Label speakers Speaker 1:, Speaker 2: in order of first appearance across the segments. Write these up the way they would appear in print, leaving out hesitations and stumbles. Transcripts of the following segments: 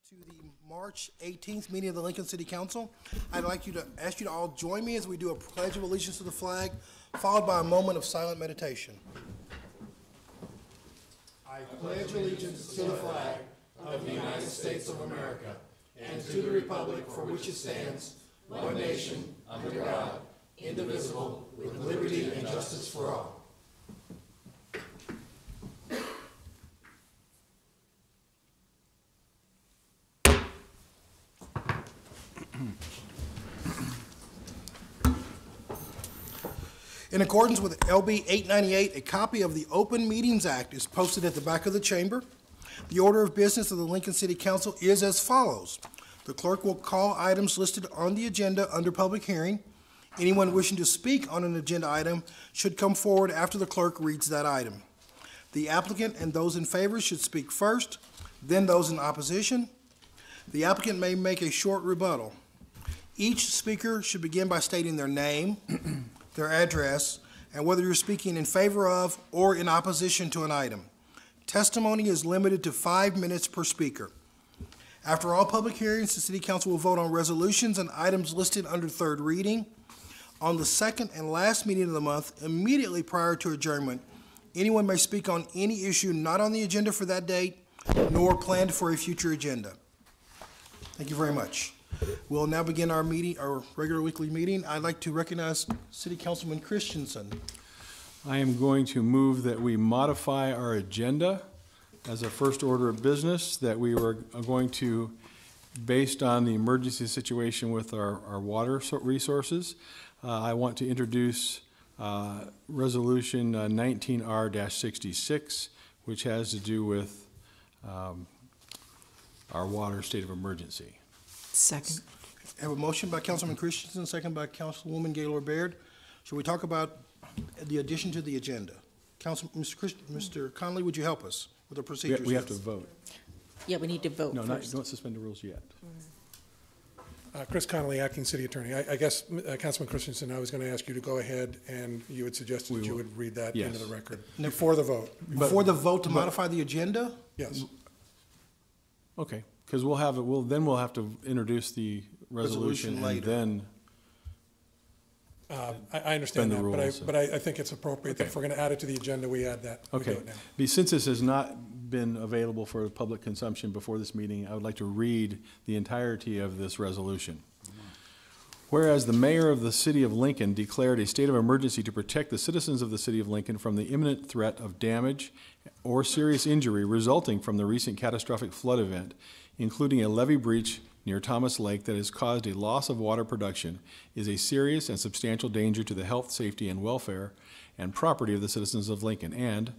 Speaker 1: To the March 18th meeting of the Lincoln City Council. I'd like to ask you to all join me as we do a pledge of allegiance to the flag, followed by a moment of silent meditation. I pledge allegiance to the flag of the United States of America and to the republic for which it stands, one nation, under God, indivisible, with liberty and justice for all. In accordance with LB 898, a copy of the Open Meetings Act is posted at the back of the chamber. The order of business of the Lincoln City Council is as follows. The clerk will call items listed on the agenda under public hearing. Anyone wishing to speak on an agenda item should come forward after the clerk reads that item. The applicant and those in favor should speak first, then those in opposition. The applicant may make a short rebuttal. Each speaker should begin by stating their name, their address, and whether you're speaking in favor of or in opposition to an item. Testimony is limited to 5 minutes per speaker. After all public hearings, the City Council will vote on resolutions and items listed under third reading. On the second and last meeting of the month, immediately prior to adjournment, anyone may speak on any issue not on the agenda for that date, nor planned for a future agenda. Thank you very much. We'll now begin our meeting, our regular weekly meeting. I'd like to recognize City Councilman Christensen.
Speaker 2: I am going to move that we modify our agenda as a first order of business, that we are going to, based on the emergency situation with our water resources, I want to introduce Resolution 19R-66, which has to do with our water state of emergency.
Speaker 3: Second.
Speaker 1: I have a motion by Councilman Christensen, second by Councilwoman Gaylord Baird. Shall we talk about the addition to the agenda? Mr. Connolly, would you help us with the procedures?
Speaker 2: We have to vote.
Speaker 3: Yeah, we need to vote first.
Speaker 2: Don't suspend the rules yet.
Speaker 4: Chris Connolly, Acting City Attorney. I guess, Councilman Christensen, I was going to ask you to go ahead and you had suggested that you would read that into the record before the vote.
Speaker 1: Before the vote to modify the agenda?
Speaker 4: Yes.
Speaker 2: Okay, because we'll have to introduce the resolution and then.
Speaker 4: I understand that, but I think it's appropriate that if we're going to add it to the agenda, we add that.
Speaker 2: Okay.
Speaker 4: We do it now.
Speaker 2: Since this has not been available for public consumption before this meeting, I would like to read the entirety of this resolution. Whereas the mayor of the city of Lincoln declared a state of emergency to protect the citizens of the city of Lincoln from the imminent threat of damage or serious injury resulting from the recent catastrophic flood event, including a levee breach near Thomas Lake that has caused a loss of water production, is a serious and substantial danger to the health, safety, and welfare and property of the citizens of Lincoln. And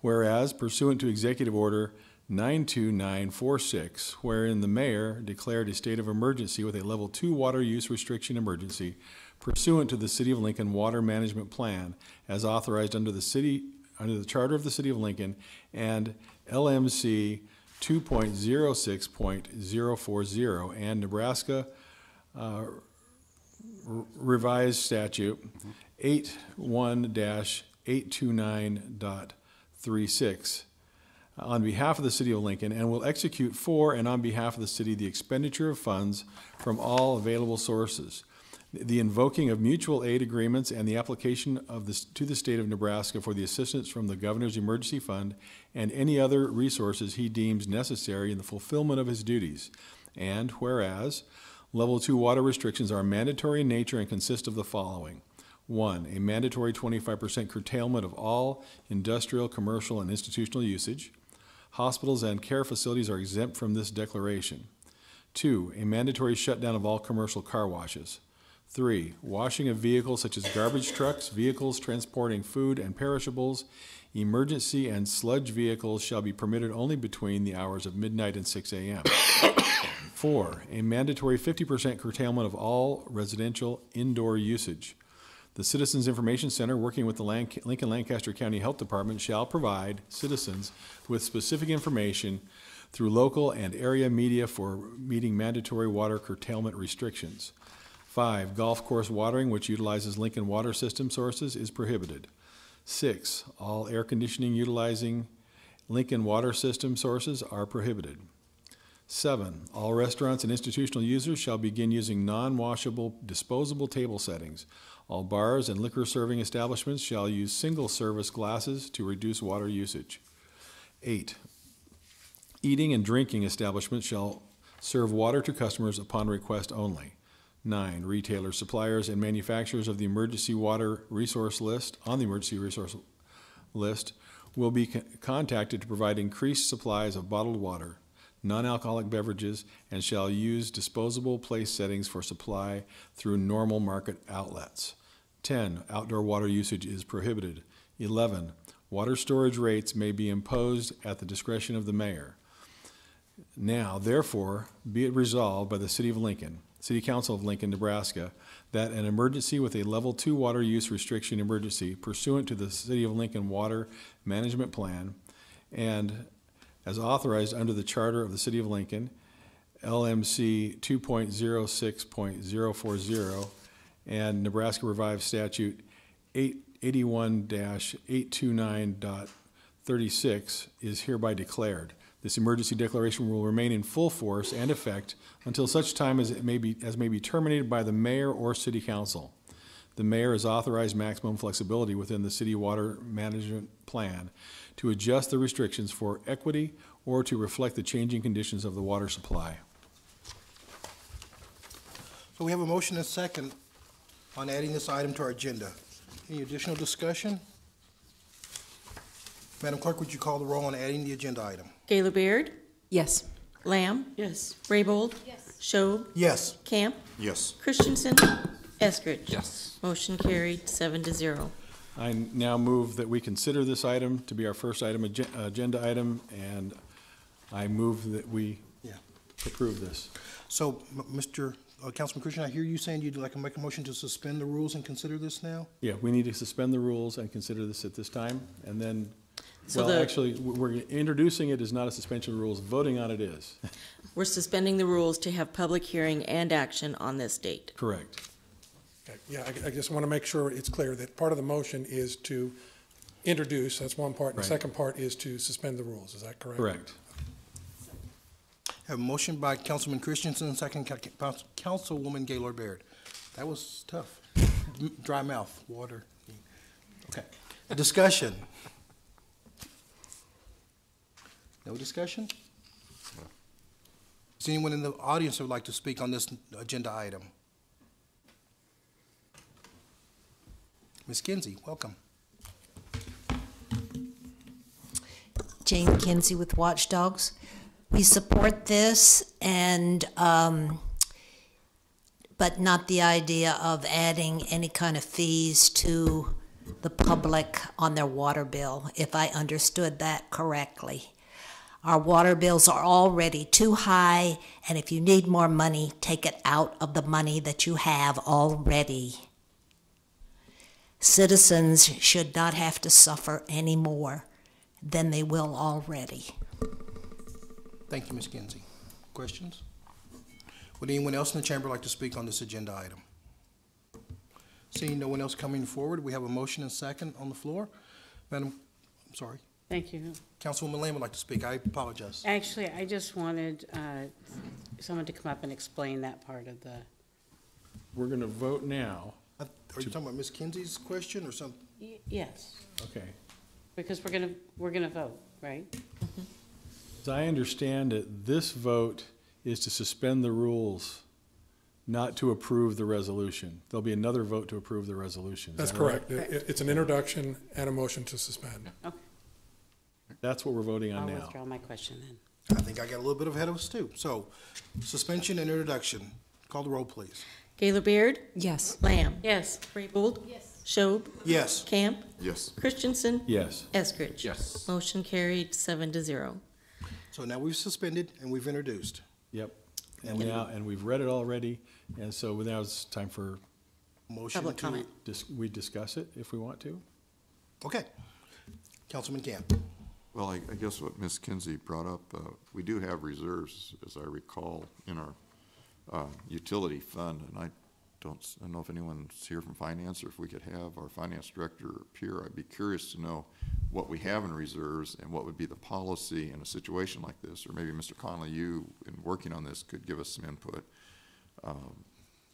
Speaker 2: whereas, pursuant to Executive Order 92946, wherein the mayor declared a state of emergency with a level 2 water use restriction emergency pursuant to the City of Lincoln Water Management Plan as authorized under the Charter of the City of Lincoln and LMC 2.06.040 and Nebraska Revised Statute 81-829.36 on behalf of the City of Lincoln, and will execute for and on behalf of the city the expenditure of funds from all available sources, the invoking of mutual aid agreements, and the application of to the state of Nebraska for the assistance from the Governor's Emergency Fund and any other resources he deems necessary in the fulfillment of his duties. And whereas Level 2 water restrictions are mandatory in nature and consist of the following. 1, a mandatory 25% curtailment of all industrial, commercial, and institutional usage. Hospitals and care facilities are exempt from this declaration. 2, a mandatory shutdown of all commercial car washes. 3, washing of vehicles such as garbage trucks, vehicles transporting food and perishables, emergency and sludge vehicles shall be permitted only between the hours of midnight and 6 a.m. 4, a mandatory 50% curtailment of all residential indoor usage. The Citizens Information Center, working with the Lincoln-Lancaster County Health Department, shall provide citizens with specific information through local and area media for meeting mandatory water curtailment restrictions. 5, golf course watering, which utilizes Lincoln water system sources, is prohibited. 6, all air conditioning utilizing Lincoln water system sources are prohibited. 7, all restaurants and institutional users shall begin using non-washable disposable table settings. All bars and liquor serving establishments shall use single-service glasses to reduce water usage. 8, eating and drinking establishments shall serve water to customers upon request only. 9, retailers, suppliers, and manufacturers of the emergency water resource list, on the emergency resource list, will be contacted to provide increased supplies of bottled water, non-alcoholic beverages, and shall use disposable place settings for supply through normal market outlets. 10, outdoor water usage is prohibited. 11, water storage rates may be imposed at the discretion of the mayor. Now, therefore, be it resolved by the City of Lincoln, City Council of Lincoln, Nebraska, that an emergency with a Level 2 water use restriction emergency pursuant to the City of Lincoln Water Management Plan and as authorized under the Charter of the City of Lincoln, LMC 2.06.040, and Nebraska Revised Statute 81-829.36 is hereby declared. This emergency declaration will remain in full force and effect until such time as may be terminated by the mayor or city council. The mayor has authorized maximum flexibility within the city water management plan to adjust the restrictions for equity or to reflect the changing conditions of the water supply.
Speaker 1: So we have a motion and second on adding this item to our agenda. Any additional discussion? Madam Clerk, would you call the roll on adding the agenda item?
Speaker 3: Gaylor Baird?
Speaker 5: Yes.
Speaker 3: Lamb?
Speaker 5: Yes.
Speaker 3: Raybold?
Speaker 5: Yes.
Speaker 3: Schob?
Speaker 1: Yes.
Speaker 3: Camp?
Speaker 6: Yes.
Speaker 3: Christensen? Eskridge?
Speaker 6: Yes.
Speaker 3: Motion carried 7-0.
Speaker 2: I now move that we consider this item to be our first item, agenda item, and I move that we approve this.
Speaker 1: So, Mr. Councilman Christian, I hear you saying you'd like to make a motion to suspend the rules and consider this now?
Speaker 2: Yeah, we need to suspend the rules and consider this at this time, and then,
Speaker 3: So
Speaker 2: well, actually, we're introducing it is not a suspension of rules, voting on it is.
Speaker 3: We're suspending the rules to have public hearing and action on this date.
Speaker 2: Correct.
Speaker 4: Okay, yeah, I just want to make sure it's clear that part of the motion is to introduce, that's one part, and the
Speaker 2: Right.
Speaker 4: second part is to suspend the rules, is that correct?
Speaker 2: Correct.
Speaker 1: Have a motion by Councilman Christensen, second Councilwoman Gaylor Baird. That was tough. Dry mouth, water. Okay. Discussion. No discussion? Is anyone in the audience who would like to speak on this agenda item? Ms. Kinsey, welcome.
Speaker 5: Jane Kinsey with Watchdogs. We support this and, but not the idea of adding any kind of fees to the public on their water bill, if I understood that correctly. Our water bills are already too high, and if you need more money, take it out of the money that you have already. Citizens should not have to suffer any more than they will already.
Speaker 1: Thank you, Ms. Kinsey. Questions? Would anyone else in the chamber like to speak on this agenda item? Seeing no one else coming forward, we have a motion and second on the floor. Madam, I'm sorry.
Speaker 7: Thank you.
Speaker 1: Councilwoman Lamb would like to speak. I apologize.
Speaker 7: Actually, I just wanted someone to come up and explain that part of the,
Speaker 2: We're going to vote now.
Speaker 1: Are you talking about Ms. Kinsey's question or something?
Speaker 7: yes,
Speaker 2: Okay.
Speaker 7: because we're gonna vote, right?
Speaker 2: As I understand it, this vote is to suspend the rules, not to approve the resolution. There'll be another vote to approve the resolution. Is
Speaker 4: That's
Speaker 2: that right?
Speaker 4: correct. It's an introduction and a motion to suspend.
Speaker 7: Okay,
Speaker 2: That's what we're voting on
Speaker 7: I'll
Speaker 2: now.
Speaker 7: withdraw my question then.
Speaker 1: I think I got a little bit ahead of us too. So, suspension and introduction. Call the roll, please.
Speaker 3: Gaylor Baird?
Speaker 5: Yes.
Speaker 3: Lamb?
Speaker 7: Yes,
Speaker 3: Raybold? Yes. Schob?
Speaker 1: Yes.
Speaker 3: Camp?
Speaker 6: Yes.
Speaker 3: Christensen?
Speaker 2: Yes.
Speaker 3: Eskridge?
Speaker 6: Yes.
Speaker 3: Motion carried 7-0.
Speaker 1: So now we've suspended and we've introduced.
Speaker 2: Yep. And now, and we've read it already, and so now it's time for,
Speaker 1: Motion
Speaker 3: Public
Speaker 1: to.
Speaker 3: comment.
Speaker 2: we discuss it if we want to.
Speaker 1: Okay. Councilman Camp.
Speaker 6: Well, I guess what Ms. Kinsey brought up, we do have reserves, as I recall, in our utility fund, and I don't know if anyone's here from finance or if we could have our finance director appear. I'd be curious to know what we have in reserves and what would be the policy in a situation like this, or maybe Mr. Conley, you in working on this could give us some input.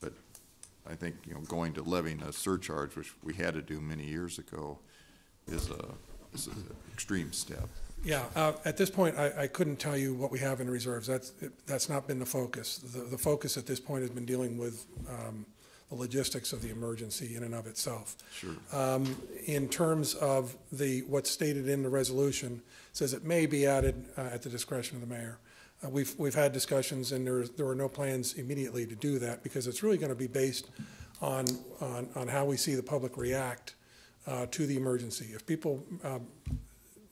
Speaker 6: But I think, you know, going to levying a surcharge, which we had to do many years ago, is an extreme step.
Speaker 4: Yeah, at this point, I couldn't tell you what we have in reserves. That's not been the focus. The focus at this point has been dealing with the logistics of the emergency in and of itself.
Speaker 6: Sure.
Speaker 4: In terms of what's stated in the resolution, it says it may be added at the discretion of the mayor. We've had discussions, and there are no plans immediately to do that, because it's really going to be based on how we see the public react to the emergency. If people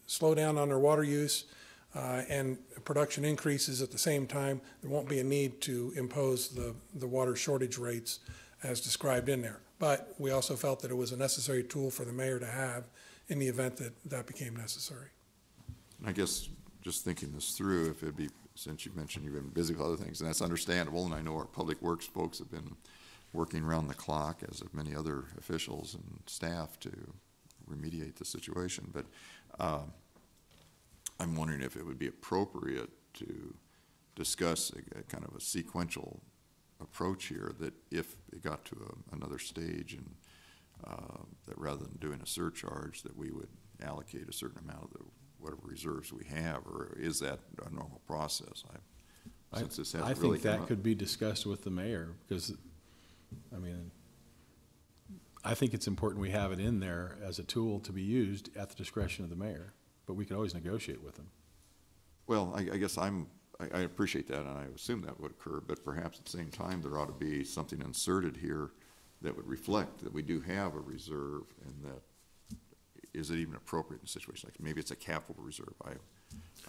Speaker 4: slow down on their water use and production increases at the same time, there won't be a need to impose the water shortage rates as described in there. But we also felt that it was a necessary tool for the mayor to have in the event that that became necessary.
Speaker 6: I guess just thinking this through, if it'd be, since you mentioned you've been busy with other things, and that's understandable, and I know our public works folks have been working around the clock, as have many other officials and staff, to remediate the situation. But I'm wondering if it would be appropriate to discuss a kind of a sequential approach here, that if it got to another stage, and that rather than doing a surcharge, that we would allocate a certain amount of whatever reserves we have, or is that a normal process?
Speaker 2: I think that could be discussed with the mayor, because, I mean, I think it's important we have it in there as a tool to be used at the discretion of the mayor, but we can always negotiate with them.
Speaker 6: Well, I guess I appreciate that, and I assume that would occur, but perhaps at the same time there ought to be something inserted here that would reflect that we do have a reserve, and that is it even appropriate in a situation like maybe it's a capital reserve.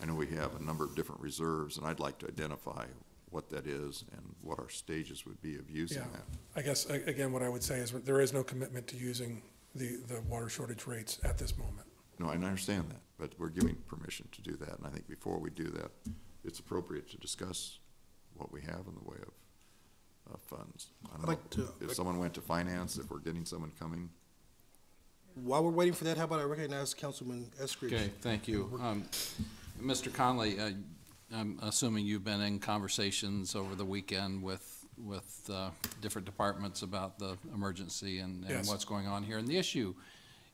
Speaker 6: I know we have a number of different reserves, and I'd like to identify what that is and what our stages would be of using that.
Speaker 4: I guess, again, what I would say is there is no commitment to using the water shortage rates at this moment.
Speaker 6: No, I understand that, but we're giving permission to do that, and I think before we do that, it's appropriate to discuss what we have in the way of funds. I don't know if someone went to finance, if we're getting someone coming.
Speaker 1: While we're waiting for that, how about I recognize Councilman Eskridge?
Speaker 8: Okay, thank you. Mr. Conley, I'm assuming you've been in conversations over the weekend with different departments about the emergency and
Speaker 4: Yes.
Speaker 8: what's going on here. And the issue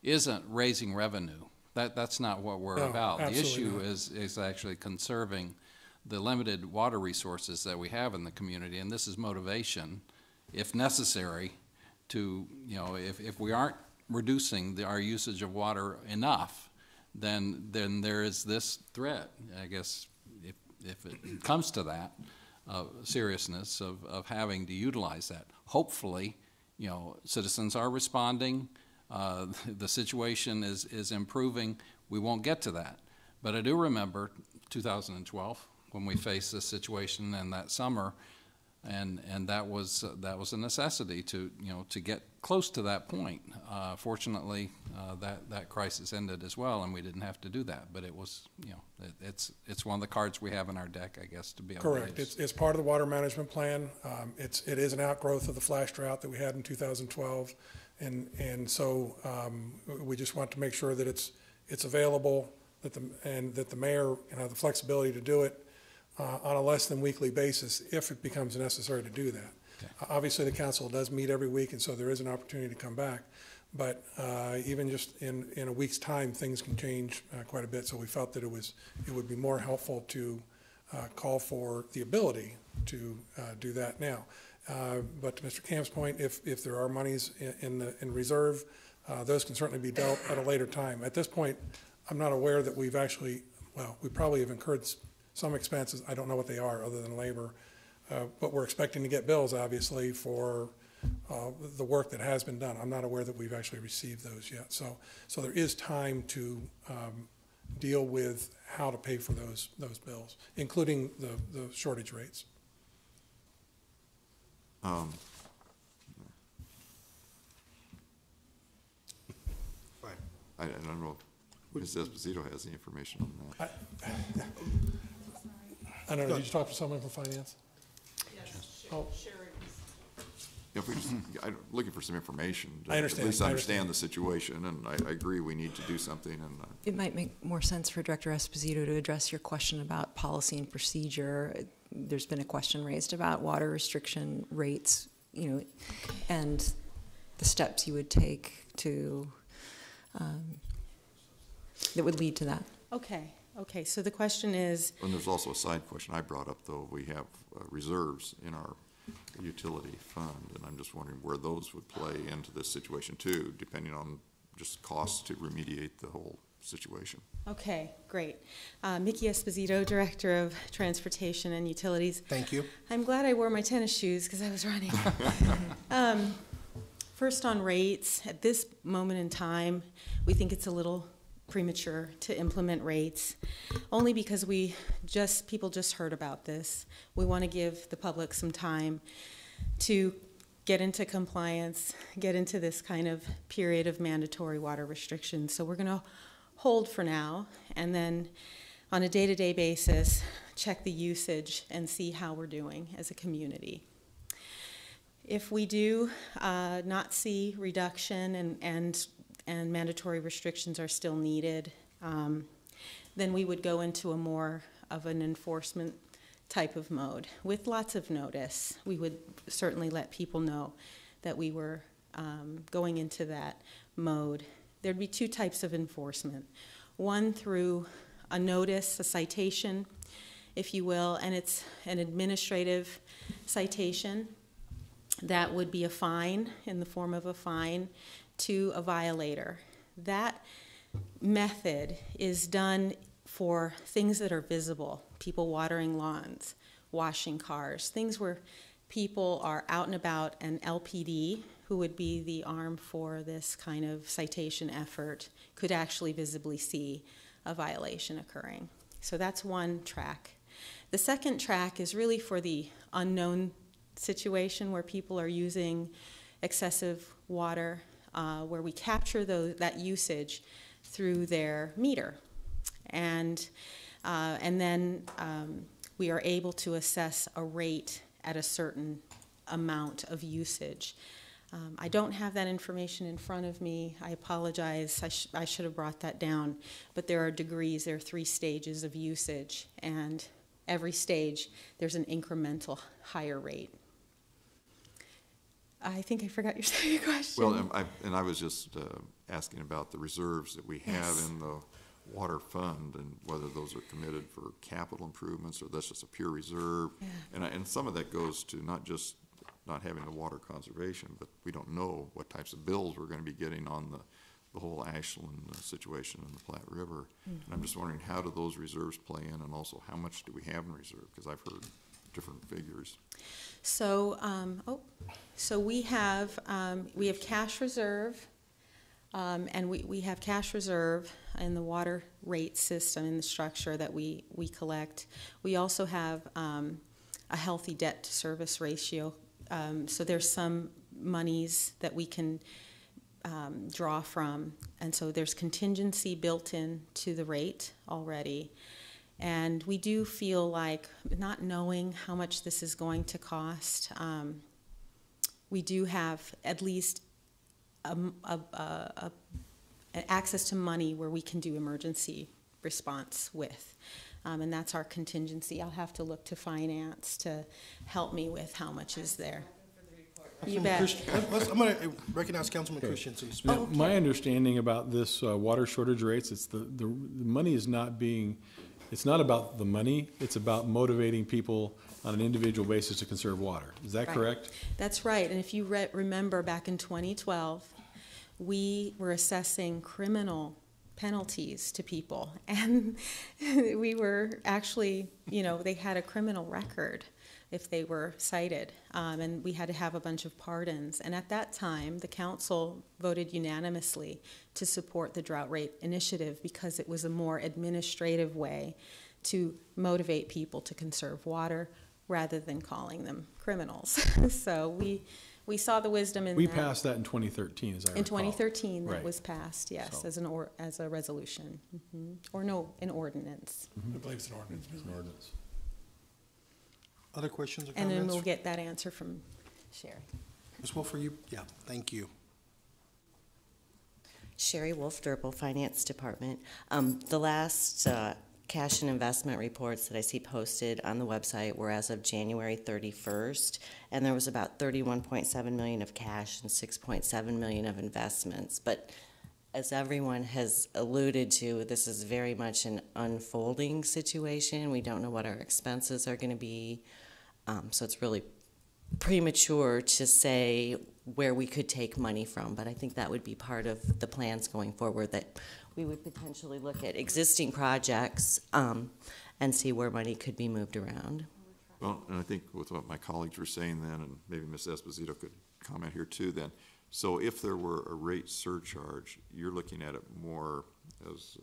Speaker 8: isn't raising revenue. That's not what we're
Speaker 4: No,
Speaker 8: about. The
Speaker 4: absolutely
Speaker 8: issue
Speaker 4: not.
Speaker 8: is actually conserving the limited water resources that we have in the community. And this is motivation, if necessary, to, you know, if we aren't reducing our usage of water enough, then there is this threat. I guess if it comes to that seriousness of having to utilize that. Hopefully, you know, citizens are responding. The situation is improving. We won't get to that. But I do remember 2012 when we faced this situation in that summer, and that was a necessity to, you know, to get close to that point. Fortunately, that crisis ended as well, and we didn't have to do that. But it was, you know, it's one of the cards we have in our deck, I guess, to be able
Speaker 4: Correct.
Speaker 8: to use.
Speaker 4: It's part of the water management plan. It is an outgrowth of the flash drought that we had in 2012, and so we just want to make sure that it's available, that the mayor can have the flexibility to do it on a less than weekly basis if it becomes necessary to do that.
Speaker 8: Okay.
Speaker 4: Obviously, the council does meet every week, and so there is an opportunity to come back. But even just in a week's time, things can change quite a bit. So we felt that it would be more helpful to call for the ability to do that now. But to Mr. Camp's point, if there are monies in reserve, those can certainly be dealt at a later time. At this point, I'm not aware that we've actually, well, we probably have incurred some expenses. I don't know what they are other than labor. But we're expecting to get bills, obviously, for the work that has been done. I'm not aware that we've actually received those yet. So there is time to deal with how to pay for those bills, including the shortage rates.
Speaker 1: Fine.
Speaker 6: I don't know if Ms. Esposito has any information on that.
Speaker 4: I don't know, did you talk to someone from finance?
Speaker 9: Yes,
Speaker 4: Oh.
Speaker 9: Sherry.
Speaker 6: if we just, I'm looking for some information. To
Speaker 4: I understand,
Speaker 6: At least
Speaker 4: I
Speaker 6: understand the situation, and I agree we need to do something, and
Speaker 9: It might make more sense for Director Esposito to address your question about policy and procedure. There's been a question raised about water restriction rates, and the steps you would take to, that would lead to that.
Speaker 10: Okay, so the question is,
Speaker 6: and there's also a side question I brought up, though. We have reserves in our utility fund, and I'm just wondering where those would play into this situation too, depending on just costs to remediate the whole situation.
Speaker 10: okay, great. Mickey Esposito, Director of Transportation and Utilities.
Speaker 1: Thank you.
Speaker 10: I'm glad I wore my tennis shoes because I was running. First on rates, at this moment in time, we think it's a little premature to implement rates, only because people just heard about this. We want to give the public some time to get into compliance, get into this kind of period of mandatory water restrictions. So we're going to hold for now, and then on a day-to-day basis, check the usage and see how we're doing as a community. If we do not see reduction and mandatory restrictions are still needed, then we would go into a more of an enforcement type of mode with lots of notice. We would certainly let people know that we were going into that mode. There'd be two types of enforcement. One through a notice, a citation, if you will, and it's an administrative citation. That would be a fine, in the form of a fine, to a violator. That method is done for things that are visible, people watering lawns, washing cars, things where people are out and about, and LPD, who would be the arm for this kind of citation effort, could actually visibly see a violation occurring. So that's one track. The second track is really for the unknown situation where people are using excessive water, where we capture that usage through their meter. And then we are able to assess a rate at a certain amount of usage. I don't have that information in front of me. I apologize. I should have brought that down. But there are degrees. There are 3 stages of usage. And every stage, there's an incremental higher rate. I think I forgot your second question.
Speaker 6: Well, I was just asking about the reserves that we have in the water fund, and whether those are committed for capital improvements or that's just a pure reserve. Yeah. And some of that goes to not just not having the water conservation, but we don't know what types of bills we're going to be getting on the whole Ashland situation in the Platte River. Mm-hmm. And I'm just wondering, how do those reserves play in, and also how much do we have in reserve? Because I've heard different figures.
Speaker 10: So, so we have cash reserve, and we have cash reserve in the water rate system, in the structure that we collect. We also have a healthy debt to service ratio. So there's some monies that we can draw from, and so there's contingency built in to the rate already. And we do feel like, not knowing how much this is going to cost, we do have at least access to money where we can do emergency response with. And that's our contingency. I'll have to look to finance to help me with how much is there. You bet.
Speaker 1: I'm going to recognize Councilman Christensen.
Speaker 2: Now, okay. My understanding about this water shortage rates, it's the money is not being, it's not about the money, it's about motivating people on an individual basis to conserve water. Is that correct?
Speaker 10: That's right. And if you remember back in 2012, we were assessing criminal penalties to people, and we were actually, they had a criminal record if they were cited, and we had to have a bunch of pardons. And at that time, the council voted unanimously to support the drought rate initiative because it was a more administrative way to motivate people to conserve water rather than calling them criminals. So we saw the wisdom in that.
Speaker 2: We passed that in 2013, as I recall.
Speaker 10: In 2013,
Speaker 2: right.
Speaker 10: That was passed, yes,
Speaker 2: So.
Speaker 10: as a resolution, or no, an ordinance.
Speaker 4: I believe it's an ordinance.
Speaker 2: It's an ordinance.
Speaker 1: Other questions or
Speaker 10: And
Speaker 1: comments?
Speaker 10: then we'll get that answer from Sherry.
Speaker 1: Ms. Wolf, are you? Yeah, thank you.
Speaker 11: Sherry Wolf, Durable Finance Department. The last cash and investment reports that I see posted on the website were as of January 31st, and there was about $31.7 million of cash and $6.7 million of investments. But as everyone has alluded to, this is very much an unfolding situation. We don't know what our expenses are going to be, so it's really premature to say where we could take money from, but I think that would be part of the plans going forward, that we would potentially look at existing projects and see where money could be moved around.
Speaker 6: Well, and I think with what my colleagues were saying then, and maybe Ms. Esposito could comment here too then, so if there were a rate surcharge, you're looking at it more as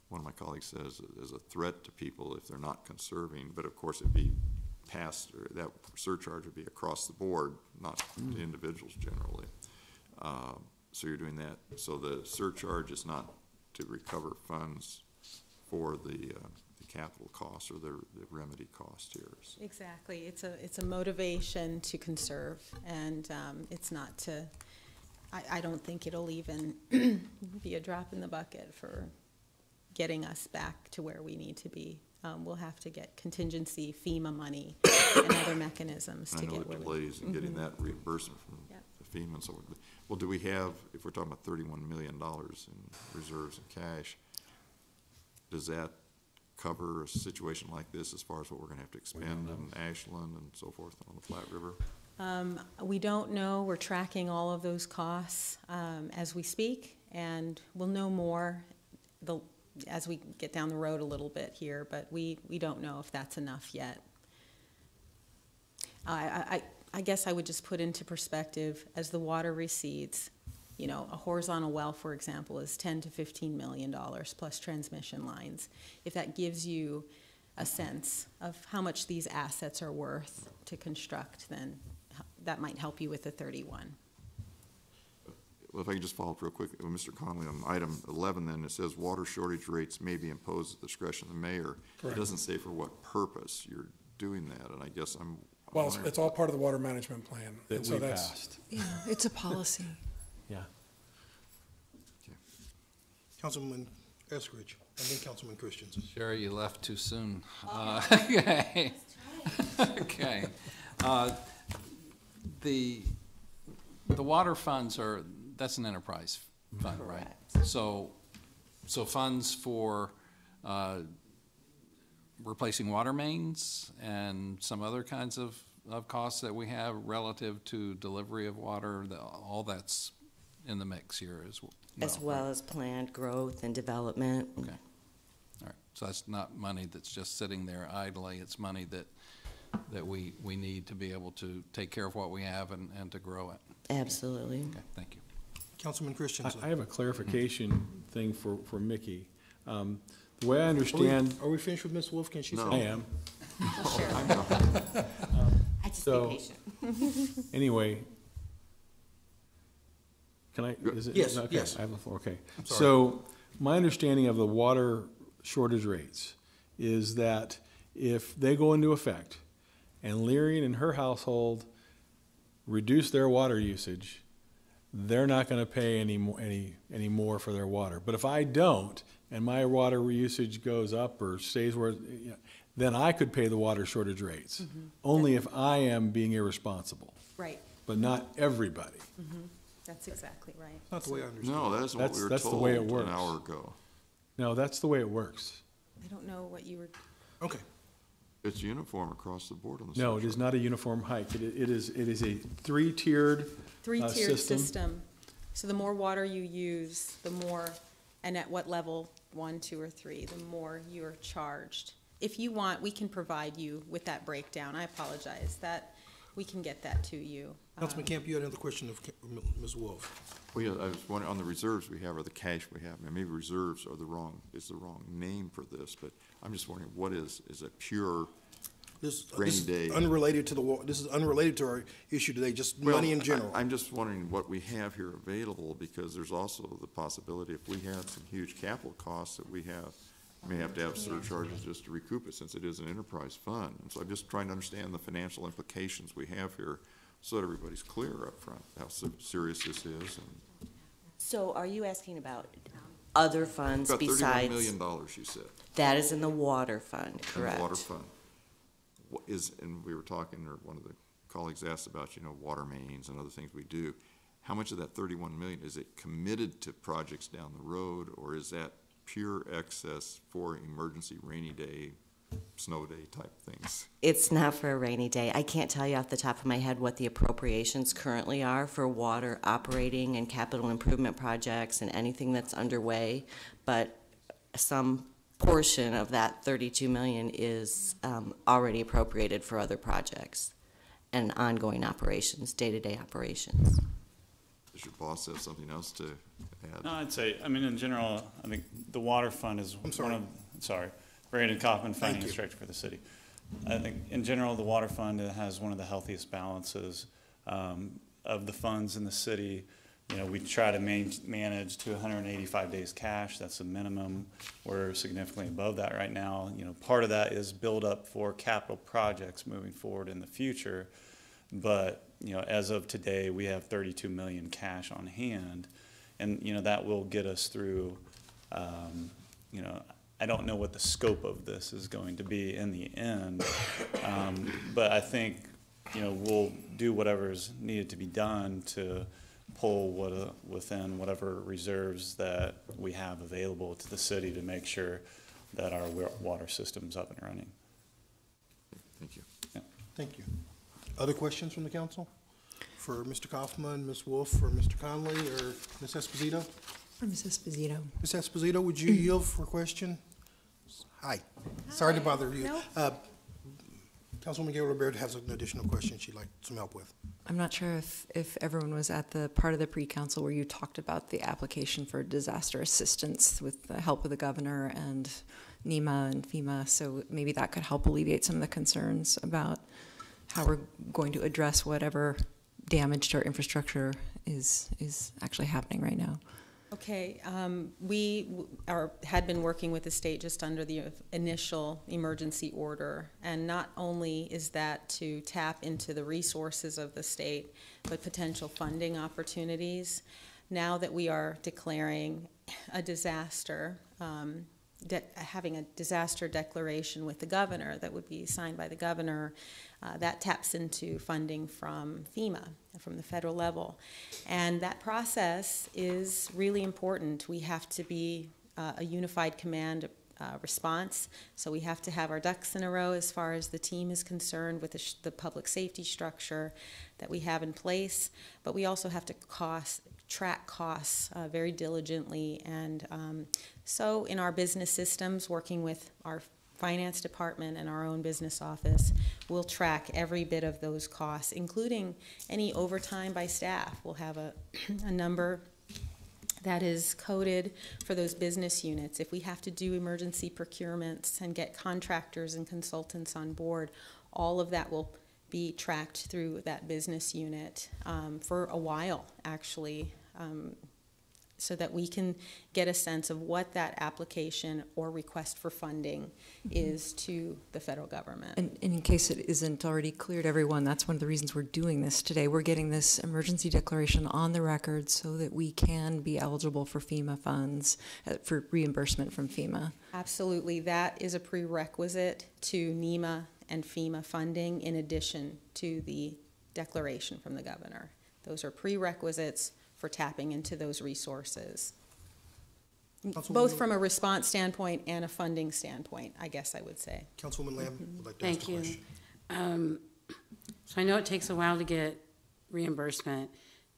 Speaker 6: one of my colleagues says, as a threat to people if they're not conserving, but of course it'd be passed, or that surcharge would be across the board, not to individuals generally. So you're doing that. So the surcharge is not to recover funds for the capital costs or the remedy cost here.
Speaker 10: Exactly. It's a motivation to conserve, and it's not to, I don't think it'll even be a drop in the bucket for getting us back to where we need to be. We'll have to get contingency FEMA money and other mechanisms to get where we.
Speaker 6: Delays in getting that reimbursement from the FEMA and so on. Well, do we have, if we're talking about $31 million in reserves and cash, does that cover a situation like this as far as what we're going to have to expend in Ashland and so forth on the Platte River?
Speaker 10: We don't know. We're tracking all of those costs as we speak, and we'll know more as we get down the road a little bit here, but we don't know if that's enough yet. I guess I would just put into perspective, as the water recedes, you know, a horizontal well, for example, is $10 to $15 million plus transmission lines. If that gives you a sense of how much these assets are worth to construct, then that might help you with the 31.
Speaker 6: Well, if I can just follow up real quick, Mr. Conley, on item 11, then it says water shortage rates may be imposed at the discretion of the mayor.
Speaker 4: Correct.
Speaker 6: It doesn't say for what purpose you're doing that, and I guess I'm
Speaker 4: Well, it's all part of the water management plan.
Speaker 2: That
Speaker 4: and so
Speaker 2: we
Speaker 4: that's-
Speaker 2: passed.
Speaker 9: Yeah, it's a policy.
Speaker 2: Yeah.
Speaker 1: Councilman Eskridge, and then Councilman Christensen.
Speaker 8: Sherry, you left too soon. Okay. Okay. The water funds are, that's an enterprise fund, right? So funds for replacing water mains and some other kinds of costs that we have relative to delivery of water, all that's in the mix here as well.
Speaker 11: As well as planned growth and development.
Speaker 8: Okay. All right. So that's not money that's just sitting there idly. It's money that we need to be able to take care of what we have and to grow it.
Speaker 11: Absolutely.
Speaker 8: Okay, thank you.
Speaker 1: Councilman Christensen.
Speaker 2: I have a clarification thing for Mickey. The way I understand.
Speaker 1: Are we finished with Ms. Wolf? Can she say?
Speaker 6: No.
Speaker 2: I am.
Speaker 11: I just
Speaker 2: So-
Speaker 11: be patient.
Speaker 2: Anyway, can I, is it?
Speaker 1: Yes,
Speaker 2: okay,
Speaker 1: yes.
Speaker 2: I have the floor, okay.
Speaker 1: sorry.
Speaker 2: So, my understanding of the water shortage rates is that if they go into effect and Lyrian and her household reduce their water usage, they're not gonna pay any more for their water. But if I don't, and my water usage goes up or stays where, you know, then I could pay the water shortage rates. Only if I am being irresponsible,
Speaker 10: Right.
Speaker 2: but not everybody.
Speaker 10: That's exactly right.
Speaker 1: Not the way I understand.
Speaker 6: No, that's what we were
Speaker 2: That's the
Speaker 6: told
Speaker 2: way it
Speaker 6: an
Speaker 2: works.
Speaker 6: hour ago.
Speaker 2: No, that's the way it works.
Speaker 10: I don't know what you were,
Speaker 1: Okay.
Speaker 6: It's uniform across the board on the
Speaker 2: No, it is not a uniform hike. It is a three-tiered
Speaker 10: three-tiered system. So the more water you use, the more, and at what level, 1, 2, or 3, the more you're charged. If you want, we can provide you with that breakdown. I apologize, that, we can get that to you.
Speaker 1: Councilman Camp, you had another question of Ms. Wolf.
Speaker 6: Well, yeah, I was wondering, on the reserves we have, or the cash we have, and maybe reserves are is the wrong name for this, but I'm just wondering, what is it pure
Speaker 1: This
Speaker 6: rainy
Speaker 1: is
Speaker 6: day?
Speaker 1: unrelated to this is unrelated to our issue today, just money in general.
Speaker 6: I'm just wondering what we have here available, because there's also the possibility if we had some huge capital costs that we may have to have surcharges just to recoup it, since it is an enterprise fund. And so I'm just trying to understand the financial implications we have here so that everybody's clear up front how serious this is. And
Speaker 11: So are you asking about other funds
Speaker 6: about
Speaker 11: besides?
Speaker 6: $31 million, you said.
Speaker 11: That is in the water fund,
Speaker 6: In
Speaker 11: correct?
Speaker 6: the water fund. What is, and we were talking, or one of the colleagues asked about, water mains and other things we do. How much of that 31 million, is it committed to projects down the road, or is that pure excess for emergency rainy day, snow day type things?
Speaker 11: It's not for a rainy day. I can't tell you off the top of my head what the appropriations currently are for water operating and capital improvement projects and anything that's underway, but some portion of that 32 million is already appropriated for other projects and ongoing operations, day-to-day operations.
Speaker 6: Does your boss have something else to add?
Speaker 12: No, I'd say, in general, I think the water fund is Brandon Kaufman, Finance Director for the city. I think in general, the water fund has one of the healthiest balances of the funds in the city. We try to manage to 185 days cash. That's a minimum. We're significantly above that right now. Part of that is build up for capital projects moving forward in the future. But, as of today, we have 32 million cash on hand. And, that will get us through, I don't know what the scope of this is going to be in the end. But I think, we'll do whatever's needed to be done to pull within whatever reserves that we have available to the city to make sure that our water system's up and running.
Speaker 6: Thank you.
Speaker 12: Yeah.
Speaker 1: Thank you. Other questions from the council? For Mr. Kaufman, Ms. Wolf, or Mr. Conley, or Ms. Esposito?
Speaker 9: For Ms. Esposito.
Speaker 1: Ms. Esposito, would you yield for a question? Hi. Sorry to bother you.
Speaker 10: No.
Speaker 1: Councilwoman Gaylor Baird has an additional question she'd like some help with.
Speaker 9: I'm not sure if everyone was at the part of the pre-council where you talked about the application for disaster assistance with the help of the governor and NEMA and FEMA, so maybe that could help alleviate some of the concerns about how we're going to address whatever damage to our infrastructure is actually happening right now.
Speaker 10: Okay, we had been working with the state just under the initial emergency order, and not only is that to tap into the resources of the state, but potential funding opportunities. Now that we are declaring a disaster, having a disaster declaration with the governor that would be signed by the governor, that taps into funding from FEMA, from the federal level. And that process is really important. We have to be a unified command response, so we have to have our ducks in a row as far as the team is concerned with the public safety structure that we have in place, but we also have to track costs very diligently, and so in our business systems, working with our finance department and our own business office, we'll track every bit of those costs, including any overtime by staff. We'll have a number that is coded for those business units. If we have to do emergency procurements and get contractors and consultants on board, all of that will be tracked through that business unit for a while, actually, so that we can get a sense of what that application or request for funding is to the federal government.
Speaker 9: And in case it isn't already clear to everyone, that's one of the reasons we're doing this today. We're getting this emergency declaration on the record so that we can be eligible for FEMA funds, for reimbursement from FEMA.
Speaker 10: Absolutely. That is a prerequisite to NEMA and FEMA funding in addition to the declaration from the governor. Those are prerequisites for tapping into those resources, both from a response standpoint and a funding standpoint, I guess I would say.
Speaker 1: Councilwoman Lamb would like to ask a question.
Speaker 7: So I know it takes a while to get reimbursement.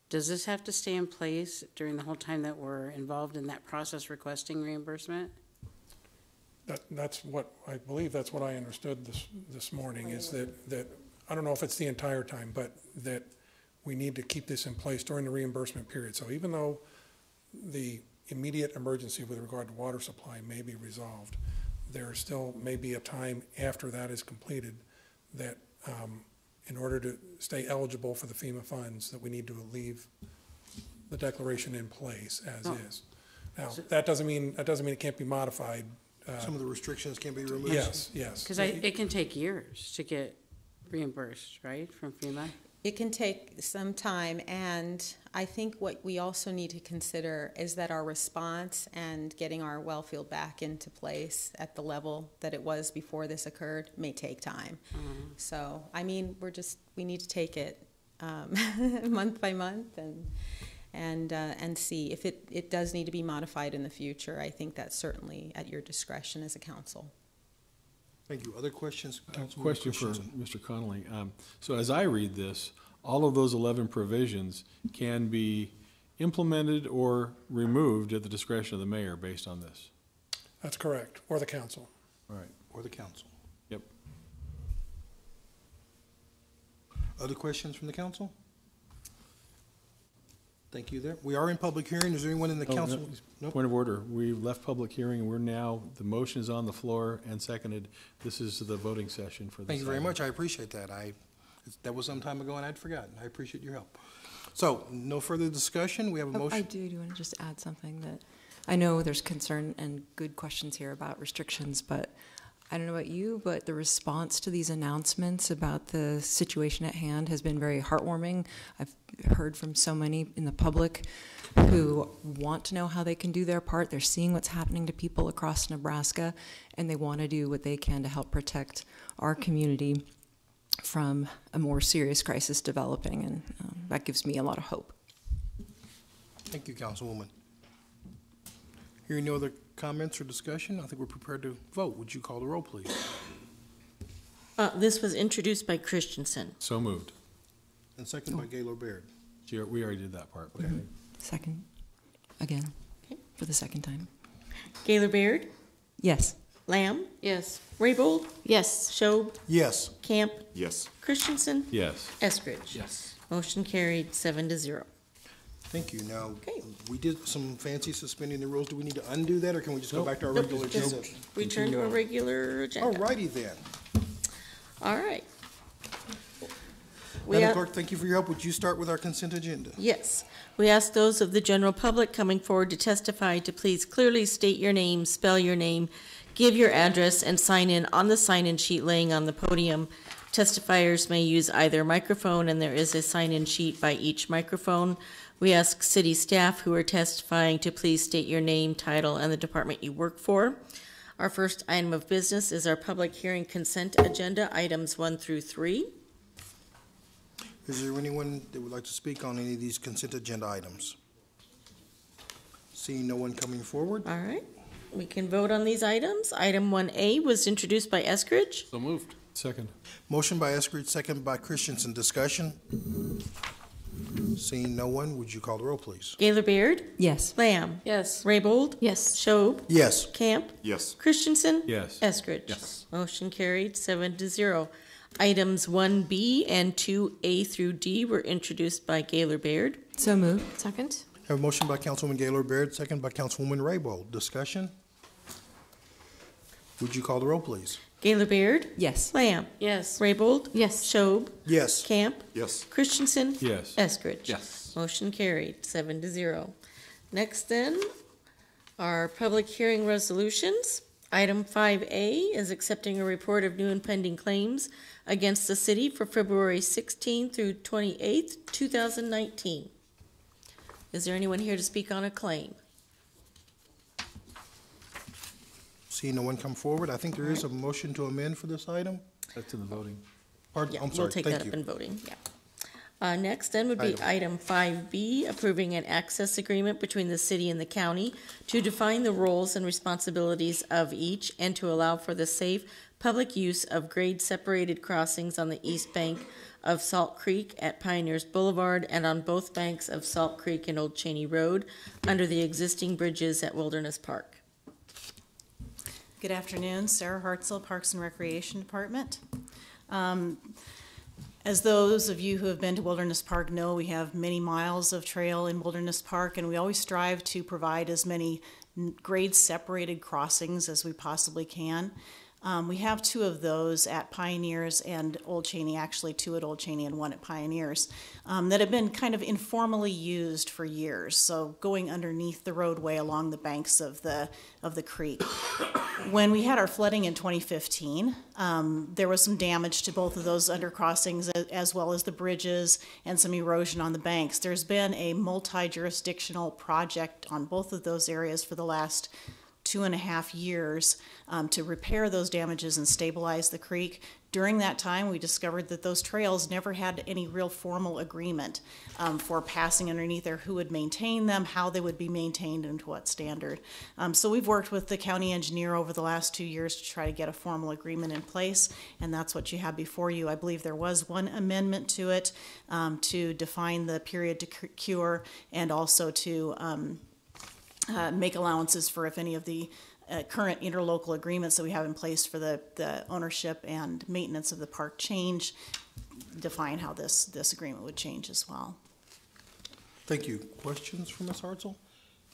Speaker 7: Does this have to stay in place during the whole time that we're involved in that process requesting reimbursement?
Speaker 4: That's what, I believe that's what I understood this morning, is that I don't know if it's the entire time, but that we need to keep this in place during the reimbursement period. So even though the immediate emergency with regard to water supply may be resolved, there still may be a time after that is completed that in order to stay eligible for the FEMA funds, that we need to leave the declaration in place as is. Now, that doesn't mean it can't be modified.
Speaker 1: Some of the restrictions can be removed?
Speaker 4: Yes, yes.
Speaker 7: Because it can take years to get reimbursed, right, from FEMA?
Speaker 10: It can take some time, and I think what we also need to consider is that our response and getting our well field back into place at the level that it was before this occurred may take time. So, I mean, we need to take it month by month and see if it does need to be modified in the future. I think that's certainly at your discretion as a council.
Speaker 1: Thank you. Other questions? Councilwoman
Speaker 2: Question for
Speaker 1: Christensen?
Speaker 2: Mr. Connolly. So as I read this, all of those 11 provisions can be implemented or removed at the discretion of the mayor based on this.
Speaker 4: That's correct, or the council.
Speaker 2: All right.
Speaker 1: Or the council.
Speaker 2: Yep.
Speaker 1: Other questions from the council? Thank you there. We are in public hearing. Is there anyone in the
Speaker 2: Oh,
Speaker 1: council?
Speaker 2: no,
Speaker 1: Nope.
Speaker 2: Point of order. We left public hearing, and we're now, the motion is on the floor and seconded. This is the voting session for this.
Speaker 1: Thank you very
Speaker 2: item.
Speaker 1: much. I appreciate that. That was some time ago and I'd forgotten. I appreciate your help. So, no further discussion. We have a
Speaker 9: Oh, I
Speaker 1: motion.
Speaker 9: do want to just add something that, I know there's concern and good questions here about restrictions, but I don't know about you, but the response to these announcements about the situation at hand has been very heartwarming. I've heard from so many in the public who want to know how they can do their part. They're seeing what's happening to people across Nebraska, and they want to do what they can to help protect our community from a more serious crisis developing, and that gives me a lot of hope.
Speaker 1: Thank you, Councilwoman. Hearing no other comments or discussion, I think we're prepared to vote. Would you call the roll, please?
Speaker 3: This was introduced by Christensen.
Speaker 2: So moved.
Speaker 1: And second by Gaylord Baird.
Speaker 2: We already did that part.
Speaker 1: Okay.
Speaker 9: Second, again, for the second time.
Speaker 3: Gaylor Baird?
Speaker 9: Yes.
Speaker 3: Lamb?
Speaker 7: Yes.
Speaker 3: Raybold?
Speaker 7: Yes.
Speaker 3: Schob?
Speaker 1: Yes.
Speaker 3: Camp?
Speaker 6: Yes.
Speaker 3: Christensen?
Speaker 2: Yes.
Speaker 3: Eskridge?
Speaker 8: Yes.
Speaker 3: Motion carried 7-0.
Speaker 1: Thank you. Now,
Speaker 3: Okay.
Speaker 1: we did some fancy suspending the rules. Do we need to undo that, or can we just go
Speaker 2: Nope.
Speaker 1: back to our
Speaker 3: Nope,
Speaker 1: regular
Speaker 3: just
Speaker 1: agenda?
Speaker 3: return to a regular agenda.
Speaker 1: Alrighty then.
Speaker 3: All right. We
Speaker 1: Madam
Speaker 3: have-
Speaker 1: Clerk, thank you for your help. Would you start with our consent agenda?
Speaker 3: Yes. We ask those of the general public coming forward to testify to please clearly state your name, spell your name, give your address, and sign in on the sign-in sheet laying on the podium. Testifiers may use either microphone, and there is a sign-in sheet by each microphone. We ask city staff who are testifying to please state your name, title, and the department you work for. Our first item of business is our public hearing consent agenda, items 1 through 3.
Speaker 1: Is there anyone that would like to speak on any of these consent agenda items? Seeing no one coming forward?
Speaker 3: All right. We can vote on these items. Item 1A was introduced by Eskridge.
Speaker 8: So moved.
Speaker 2: Second.
Speaker 1: Motion by Eskridge, second by Christensen. Discussion? Seeing no one, would you call the roll, please?
Speaker 3: Gaylor Baird?
Speaker 9: Yes.
Speaker 3: Lamb?
Speaker 7: Yes.
Speaker 3: Raybold?
Speaker 7: Yes.
Speaker 3: Schob?
Speaker 1: Yes.
Speaker 3: Camp?
Speaker 6: Yes.
Speaker 3: Christensen?
Speaker 2: Yes.
Speaker 3: Eskridge?
Speaker 8: Yes.
Speaker 3: Motion carried 7-0. Items 1B and 2A through D were introduced by Gaylor Baird.
Speaker 9: So moved.
Speaker 7: Second?
Speaker 1: Have a motion by Councilwoman Gaylord Baird, second by Councilwoman Raybold. Discussion? Would you call the roll, please?
Speaker 3: Gaylor Baird?
Speaker 9: Yes.
Speaker 3: Lamb?
Speaker 7: Yes.
Speaker 3: Raybold?
Speaker 7: Yes.
Speaker 3: Schob?
Speaker 1: Yes.
Speaker 3: Camp?
Speaker 6: Yes.
Speaker 3: Christensen?
Speaker 2: Yes.
Speaker 3: Eskridge?
Speaker 8: Yes.
Speaker 3: Motion carried 7-0. Next then, our public hearing resolutions. Item 5A is accepting a report of new and pending claims against the city for February 16th through 28th, 2019. Is there anyone here to speak on a claim?
Speaker 1: Seeing no one come forward, I think there is a motion to amend for this item.
Speaker 2: That's in the voting.
Speaker 1: Pardon,
Speaker 3: Yeah,
Speaker 1: I'm
Speaker 3: we'll
Speaker 1: sorry,
Speaker 3: take
Speaker 1: thank
Speaker 3: that up
Speaker 1: you.
Speaker 3: in voting, yeah. Next then would be item 5B, approving an access agreement between the city and the county to define the roles and responsibilities of each and to allow for the safe public use of grade-separated crossings on the east bank of Salt Creek at Pioneers Boulevard and on both banks of Salt Creek and Old Cheney Road under the existing bridges at Wilderness Park.
Speaker 13: Good afternoon, Sarah Hartzell, Parks and Recreation Department. As those of you who have been to Wilderness Park know, we have many miles of trail in Wilderness Park, and we always strive to provide as many grade-separated crossings as we possibly can. We have 2 of those at Pioneers and Old Cheney, actually 2 at Old Cheney and 1 at Pioneers, that have been kind of informally used for years. So going underneath the roadway along the banks of the creek. When we had our flooding in 2015, there was some damage to both of those undercrossings as well as the bridges and some erosion on the banks. There's been a multi-jurisdictional project on both of those areas for the last 2.5 years to repair those damages and stabilize the creek. During that time, we discovered that those trails never had any real formal agreement for passing underneath there, who would maintain them, how they would be maintained, and to what standard. So we've worked with the county engineer over the last 2 years to try to get a formal agreement in place, and that's what you have before you. I believe there was one amendment to it to define the period to cure and also to make allowances for if any of the current interlocal agreements that we have in place for the ownership and maintenance of the park change, define how this agreement would change as well.
Speaker 1: Thank you. Questions for Ms. Hartzell?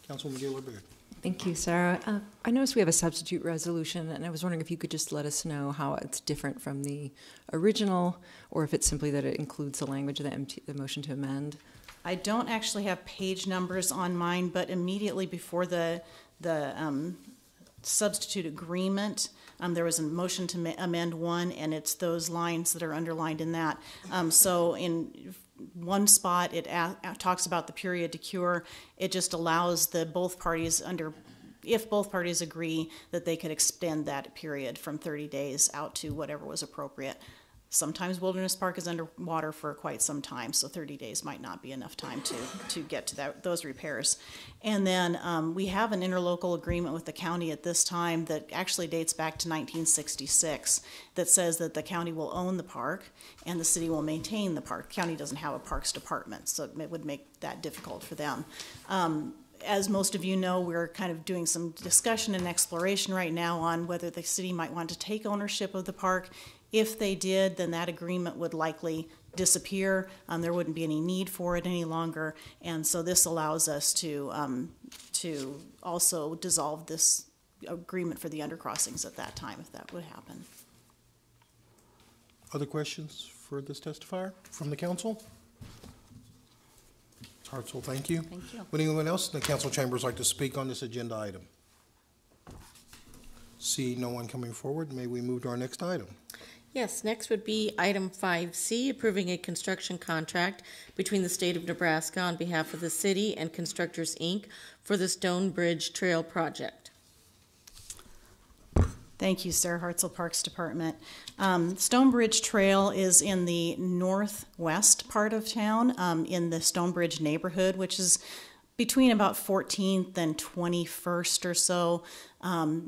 Speaker 1: Councilwoman Gaylor-Baird.
Speaker 9: Thank you, Sarah. I noticed we have a substitute resolution, and I was wondering if you could just let us know how it's different from the original, or if it's simply that it includes the language of the motion to amend.
Speaker 13: I don't actually have page numbers on mine, but immediately before the substitute agreement, there was a motion to amend 1, and it's those lines that are underlined in that. So in one spot, it talks about the period to cure. It just allows both parties if both parties agree that they could extend that period from 30 days out to whatever was appropriate. Sometimes Wilderness Park is underwater for quite some time, so 30 days might not be enough time to get to those repairs. And then we have an interlocal agreement with the county at this time that actually dates back to 1966 that says that the county will own the park and the city will maintain the park. The county doesn't have a parks department, so it would make that difficult for them. As most of you know, we're kind of doing some discussion and exploration right now on whether the city might want to take ownership of the park. If they did, then that agreement would likely disappear. There wouldn't be any need for it any longer, and so this allows us to also dissolve this agreement for the undercrossings at that time, if that would happen.
Speaker 1: Other questions for this testifier from the council? Ms. Hartzell, thank you.
Speaker 13: Thank you.
Speaker 1: Would anyone else in the council chambers like to speak on this agenda item? See no one coming forward, may we move to our next item?
Speaker 3: Yes, next would be item 5C, approving a construction contract between the state of Nebraska on behalf of the city and Constructors, Inc. for the Stone Bridge Trail project.
Speaker 13: Thank you, Sarah Hartzell, Parks Department. Stonebridge Trail is in the northwest part of town, in the Stonebridge neighborhood, which is between about 14th and 21st or so,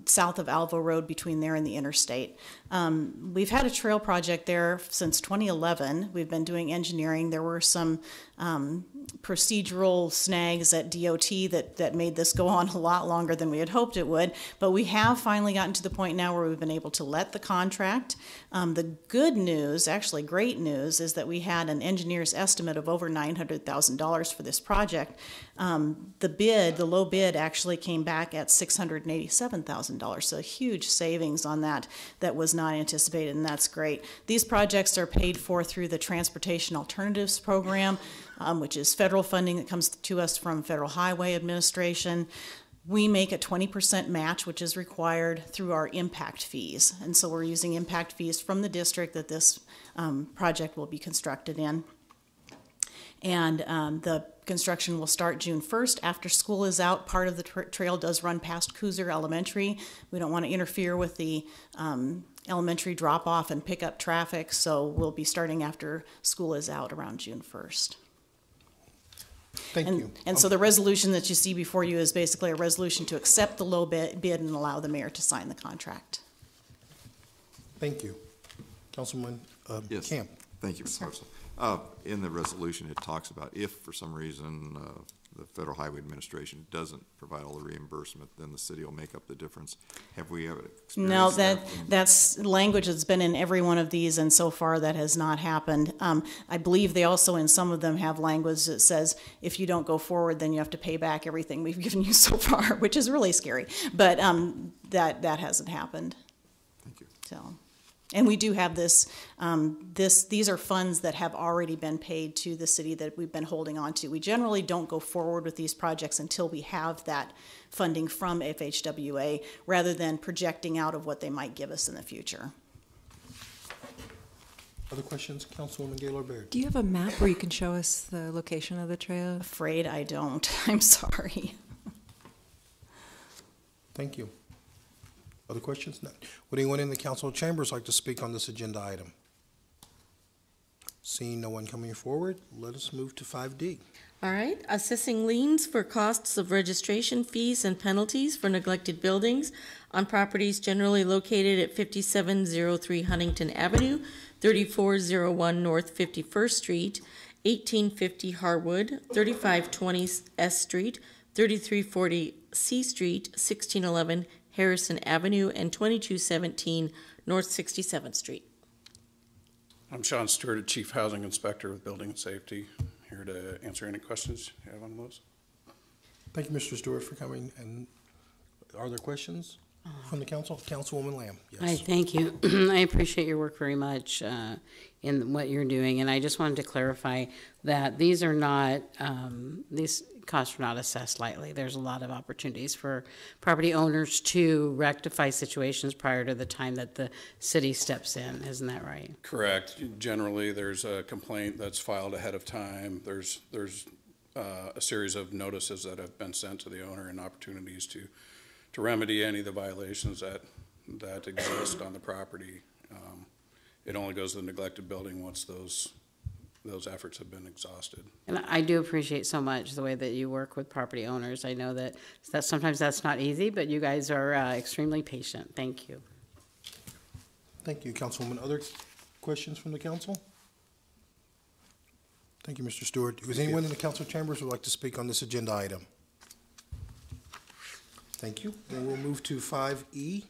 Speaker 13: south of Alvo Road, between there and the interstate. We've had a trail project there since 2011. We've been doing engineering. There were some procedural snags at DOT that made this go on a lot longer than we had hoped it would, but we have finally gotten to the point now where we've been able to let the contract. The good news, actually great news, is that we had an engineer's estimate of over $900,000 for this project. The low bid actually came back at $687,000, so a huge savings on that was not anticipated, and that's great. These projects are paid for through the Transportation Alternatives Program, which is federal funding that comes to us from Federal Highway Administration. We make a 20% match, which is required through our impact fees, and so we're using impact fees from the district that this project will be constructed in. And the construction will start June 1st. After school is out, part of the trail does run past Cooser Elementary. We don't want to interfere with the elementary drop-off and pick-up traffic, so we'll be starting after school is out around June 1st.
Speaker 1: Thank you.
Speaker 13: And so the resolution that you see before you is basically a resolution to accept the low bid and allow the mayor to sign the contract.
Speaker 1: Thank you. Councilman
Speaker 6: Yes.
Speaker 1: Camp.
Speaker 6: Thank you, Ms. Hartzell. In the resolution, it talks about if for some reason the Federal Highway Administration doesn't provide all the reimbursement, then the city will make up the difference. Have we ever experienced
Speaker 13: No,
Speaker 6: that?
Speaker 13: that's language that's been in every one of these, and so far that has not happened. I believe they also, in some of them, have language that says if you don't go forward, then you have to pay back everything we've given you so far, which is really scary. But that hasn't happened.
Speaker 6: Thank you.
Speaker 13: So, and we do have this, these are funds that have already been paid to the city that we've been holding on to. We generally don't go forward with these projects until we have that funding from FHWA, rather than projecting out of what they might give us in the future.
Speaker 1: Other questions, Councilwoman Gaylord Baird?
Speaker 9: Do you have a map where you can show us the location of the trail?
Speaker 13: Afraid I don't. I'm sorry.
Speaker 1: Thank you. Other questions? No. Would anyone in the council chambers like to speak on this agenda item? Seeing no one coming forward, let us move to 5D.
Speaker 3: All right, assessing liens for costs of registration fees and penalties for neglected buildings on properties generally located at 5703 Huntington Avenue, 3401 North 51st Street, 1850 Harwood, 3520 S Street, 3340 C Street, 1611 Harrison Avenue, and 2217 North 67th Street.
Speaker 14: I'm Sean Stewart, Chief Housing Inspector with Building and Safety, here to answer any questions you have on those.
Speaker 1: Thank you, Mr. Stewart, for coming. And are there questions from the council? Councilwoman Lamb. Yes.
Speaker 7: Hi, thank you. I appreciate your work very much in what you're doing, and I just wanted to clarify that these are not, these costs are not assessed lightly. There's a lot of opportunities for property owners to rectify situations prior to the time that the city steps in. Isn't that right?
Speaker 14: Correct. Generally, there's a complaint that's filed ahead of time. There's a series of notices that have been sent to the owner and opportunities to remedy any of the violations that exist on the property. It only goes to the neglected building once those efforts have been exhausted.
Speaker 7: And I do appreciate so much the way that you work with property owners. I know that sometimes that's not easy, but you guys are extremely patient. Thank you.
Speaker 1: Thank you, Councilwoman. Other questions from the council? Thank you, Mr. Stewart. Is anyone in the council chambers who would like to speak on this agenda item? Thank you. Then we'll move to 5E.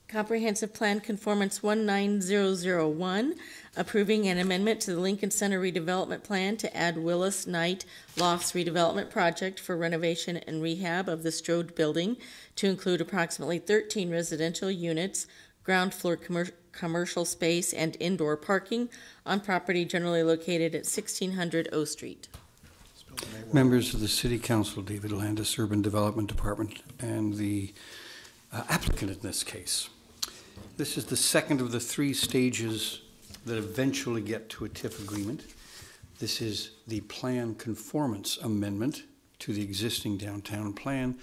Speaker 3: Comprehensive Plan Conformance 19001, approving an amendment to the Lincoln Center redevelopment plan to add Willis Knight Lofts redevelopment project for renovation and rehab of the Strode building to include approximately 13 residential units, ground floor commercial space, and indoor parking on property generally located at 1600 O Street.
Speaker 15: Members of the City Council, David Landis, Urban Development Department, and the applicant in this case. This is the second of the three stages that eventually get to a TIF agreement. This is the plan conformance amendment to the existing downtown plan,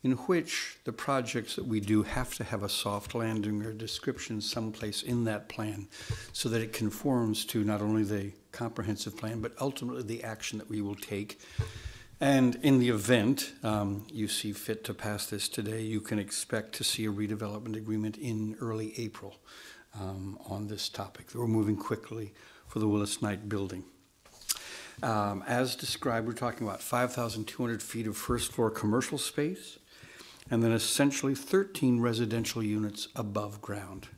Speaker 15: in which the projects that we do have to have a soft landing or description someplace in that plan so that it conforms to not only the comprehensive plan, but ultimately the action that we will take. And in the event you see fit to pass this today, you can expect to see a redevelopment agreement in early April on this topic. We're moving quickly for the Willis Knight building. As described, we're talking about 5,200 feet of first floor commercial space, and then essentially 13 residential units above ground.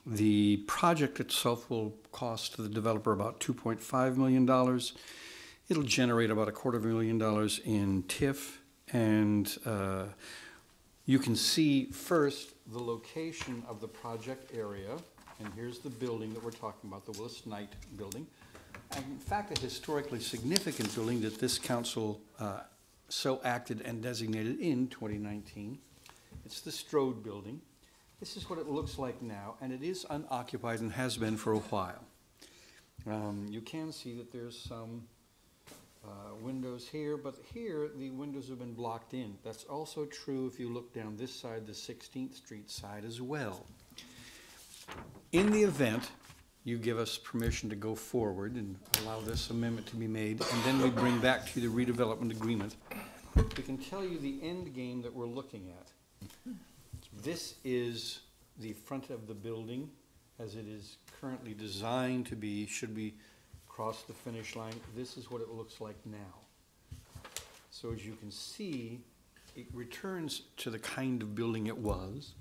Speaker 15: The project itself will cost the developer about $2.5 million. It'll generate about $250,000 in TIF, and you can see first the location of the project area, and here's the building that we're talking about, the Willis Knight building. And in fact, a historically significant building that this council so acted and designated in 2019. It's the Strode building. This is what it looks like now, and it is unoccupied and has been for a while. You can see that there's some windows here, but here the windows have been blocked in. That's also true if you look down this side, the 16th Street side as well. In the event you give us permission to go forward and allow this amendment to be made, and then we bring back to you the redevelopment agreement, we can tell you the end game that we're looking at. This is the front of the building as it is currently designed to be, should we cross the finish line. This is what it looks like now. So as you can see, it returns to the kind of building it was.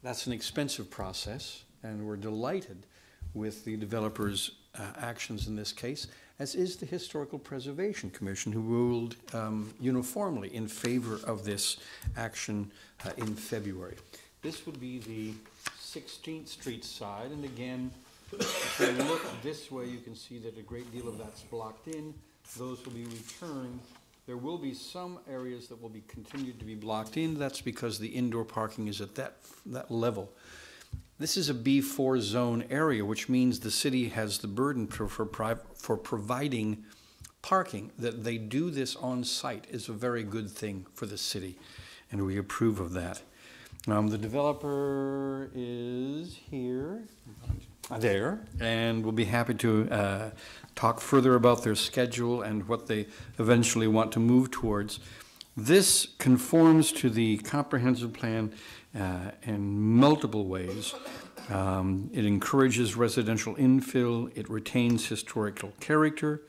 Speaker 15: That's an expensive process, and we're delighted with the developer's actions in this case, as is the Historical Preservation Commission, who ruled uniformly in favor of this action in February. This would be the 16th Street side, and again, if you look this way, you can see that a great deal of that's blocked in. Those will be returned. There will be some areas that will be continued to be blocked in. That's because the indoor parking is at that level. This is a B4 zone area, which means the city has the burden for providing parking. That they do this on site is a very good thing for the city, and we approve of that. The developer is here, there, and we'll be happy to talk further about their schedule and what they eventually want to move towards. This conforms to the comprehensive plan in multiple ways. It encourages residential infill. It retains historical character.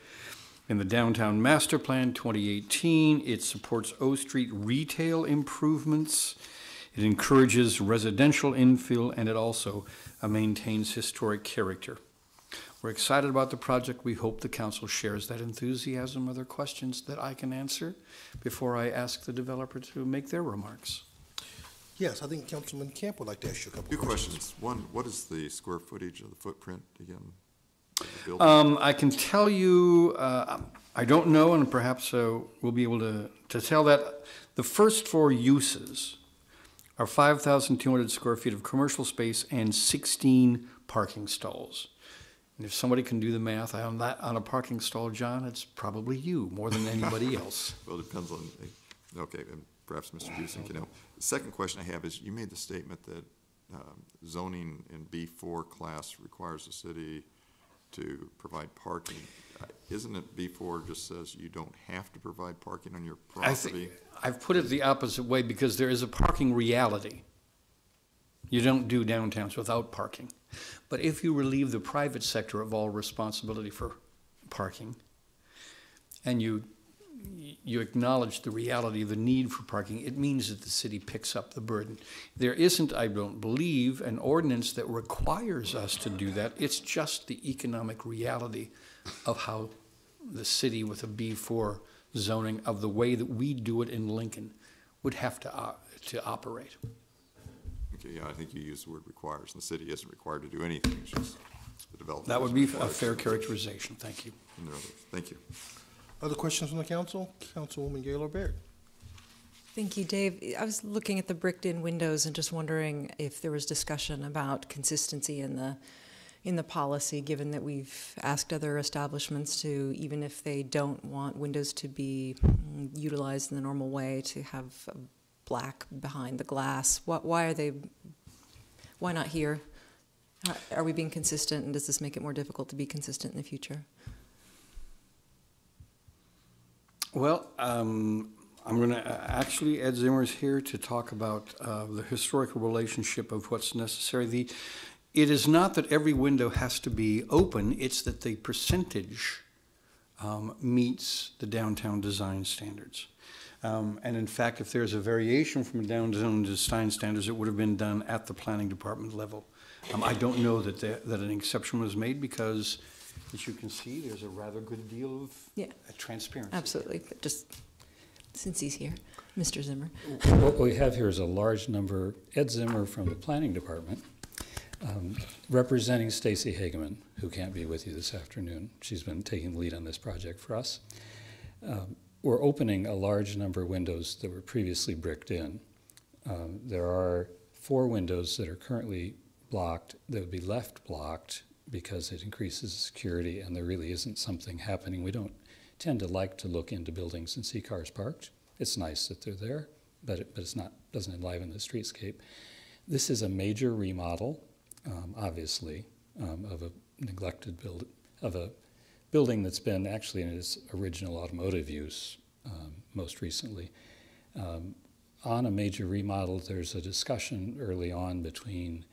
Speaker 15: In the Downtown Master Plan 2018, it supports O Street retail improvements. It encourages residential infill, and it also maintains historic character. We're excited about the project. We hope the council shares that enthusiasm. Are there questions that I can answer before I ask the developer to make their remarks?
Speaker 1: Yes, I think Councilman Camp would like to ask you a couple of questions.
Speaker 6: One, what is the square footage of the footprint again? of the building?
Speaker 15: I can tell you, I don't know, and perhaps we'll be able to tell that. The first 4 uses are 5,200 square feet of commercial space and 16 parking stalls. And if somebody can do the math on that, on a parking stall, John, it's probably you more than anybody else.
Speaker 6: Well, it depends on, okay, and perhaps Mr. Busing can help. The second question I have is, you made the statement that zoning in B4 class requires the city to provide parking. Isn't it B4 just says you don't have to provide parking on your property?
Speaker 15: I've put it the opposite way because there is a parking reality. You don't do downtowns without parking. But if you relieve the private sector of all responsibility for parking, and you acknowledge the reality of the need for parking, it means that the city picks up the burden. There isn't, I don't believe, an ordinance that requires us to do that. It's just the economic reality of how the city with a B4 zoning, of the way that we do it in Lincoln, would have to operate.
Speaker 6: Okay, yeah, I think you used the word requires, and the city isn't required to do anything, it's just the development.
Speaker 15: That would be a fair characterization. Thank you.
Speaker 6: And there are others. Thank you.
Speaker 1: Other questions from the council? Councilwoman Gaylor Baird.
Speaker 9: Thank you, Dave. I was looking at the bricked-in windows and just wondering if there was discussion about consistency in the policy, given that we've asked other establishments to, even if they don't want windows to be utilized in the normal way, to have black behind the glass. Why not here? Are we being consistent, and does this make it more difficult to be consistent in the future? Well,
Speaker 15: I'm going to actually, Ed Zimmer's here to talk about the historical relationship of what's necessary. It is not that every window has to be open, it's that the percentage meets the downtown design standards. And in fact, if there's a variation from downtown design standards, it would have been done at the planning department level. I don't know that an exception was made because, as you can see, there's a rather good deal of transparency.
Speaker 9: Absolutely, but just since he's here, Mr. Zimmer.
Speaker 16: What we have here is a large number, Ed Zimmer from the planning department, representing Stacy Hageman, who can't be with you this afternoon. She's been taking the lead on this project for us. We're opening a large number of windows that were previously bricked in. There are 4 windows that are currently blocked that would be left blocked because it increases security and there really isn't something happening. We don't tend to like to look into buildings and see cars parked. It's nice that they're there, but it's not, doesn't enliven the streetscape. This is a major remodel, obviously, of a neglected building that's been actually in its original automotive use most recently. On a major remodel, there's a discussion early on between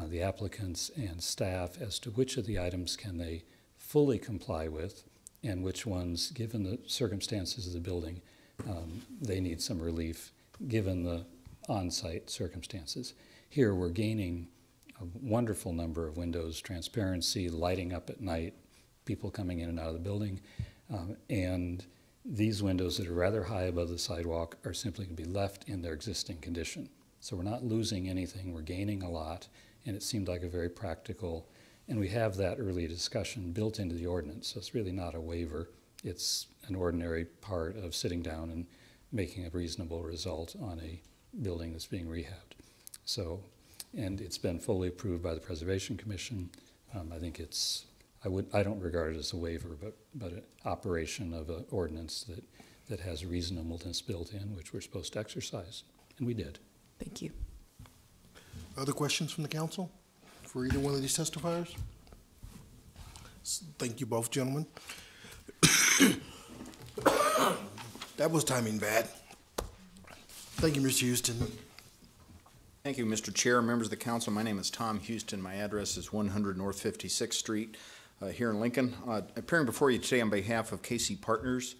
Speaker 16: the applicants and staff as to which of the items can they fully comply with and which ones, given the circumstances of the building, they need some relief given the on-site circumstances. Here we're gaining a wonderful number of windows, transparency, lighting up at night, people coming in and out of the building, and these windows that are rather high above the sidewalk are simply going to be left in their existing condition. So we're not losing anything, we're gaining a lot, and it seemed like a very practical, and we have that early discussion built into the ordinance, so it's really not a waiver. It's an ordinary part of sitting down and making a reasonable result on a building that's being rehabbed. So, and it's been fully approved by the Preservation Commission. I think it's, I don't regard it as a waiver, but an operation of an ordinance that has reasonableness built in, which we're supposed to exercise, and we did.
Speaker 9: Thank you.
Speaker 1: Other questions from the council for either one of these testifiers? Thank you both, gentlemen. That was timing bad. Thank you, Mr. Houston.
Speaker 17: Thank you, Mr. Chair, members of the council. My name is Tom Houston. My address is 100 North 56th Street here in Lincoln. Appearing before you today on behalf of KC Partners.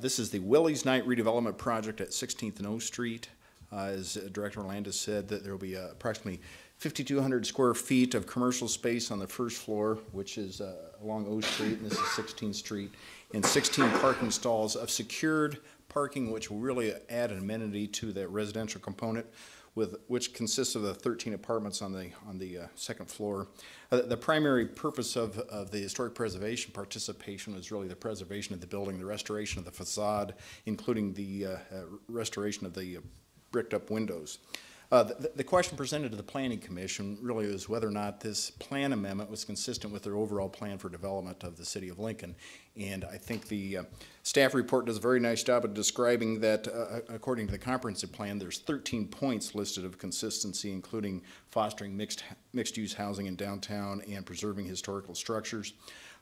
Speaker 17: This is the Willie's Night redevelopment project at 16th and O Street. As Director Landis said, that there will be approximately 5,200 square feet of commercial space on the first floor, which is along O Street, and this is 16th Street, and 16 parking stalls of secured parking, which will really add an amenity to the residential component, which consists of the 13 apartments on the second floor. The primary purpose of the historic preservation participation is really the preservation of the building, the restoration of the facade, including the restoration of the bricked up windows. The question presented to the Planning Commission really is whether or not this plan amendment was consistent with their overall plan for development of the city of Lincoln. And I think the staff report does a very nice job of describing that according to the comprehensive plan, there's 13 points listed of consistency, including fostering mixed-use housing in downtown and preserving historical structures.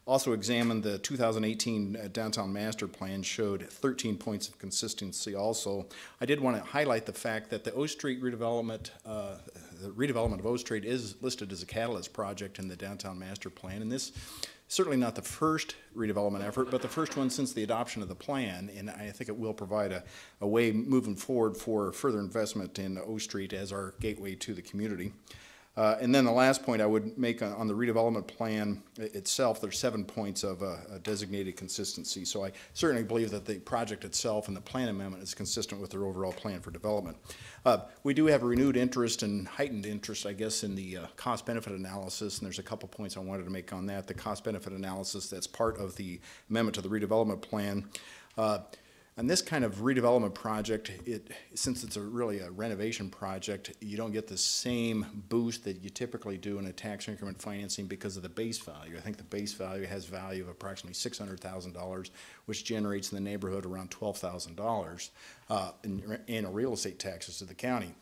Speaker 17: Also examined the 2018 Downtown Master Plan, showed 13 points of consistency also. I did want to highlight the fact that the O Street redevelopment, the redevelopment of O Street is listed as a catalyst project in the Downtown Master Plan, and this certainly not the first redevelopment effort, but the first one since the adoption of the plan, and I think it will provide a way moving forward for further investment in O Street as our gateway to the community. And then the last point I would make on the redevelopment plan itself, there's 7 points of designated consistency. So I certainly believe that the project itself and the plan amendment is consistent with their overall plan for development. We do have a renewed interest and heightened interest, I guess, in the cost-benefit analysis, and there's a couple points I wanted to make on that. The cost-benefit analysis that's part of the amendment to the redevelopment plan. On this kind of redevelopment project, since it's really a renovation project, you don't get the same boost that you typically do in a tax increment financing because of the base value. I think the base value has value of approximately $600,000, which generates in the neighborhood around $12,000 in annual real estate taxes to the county.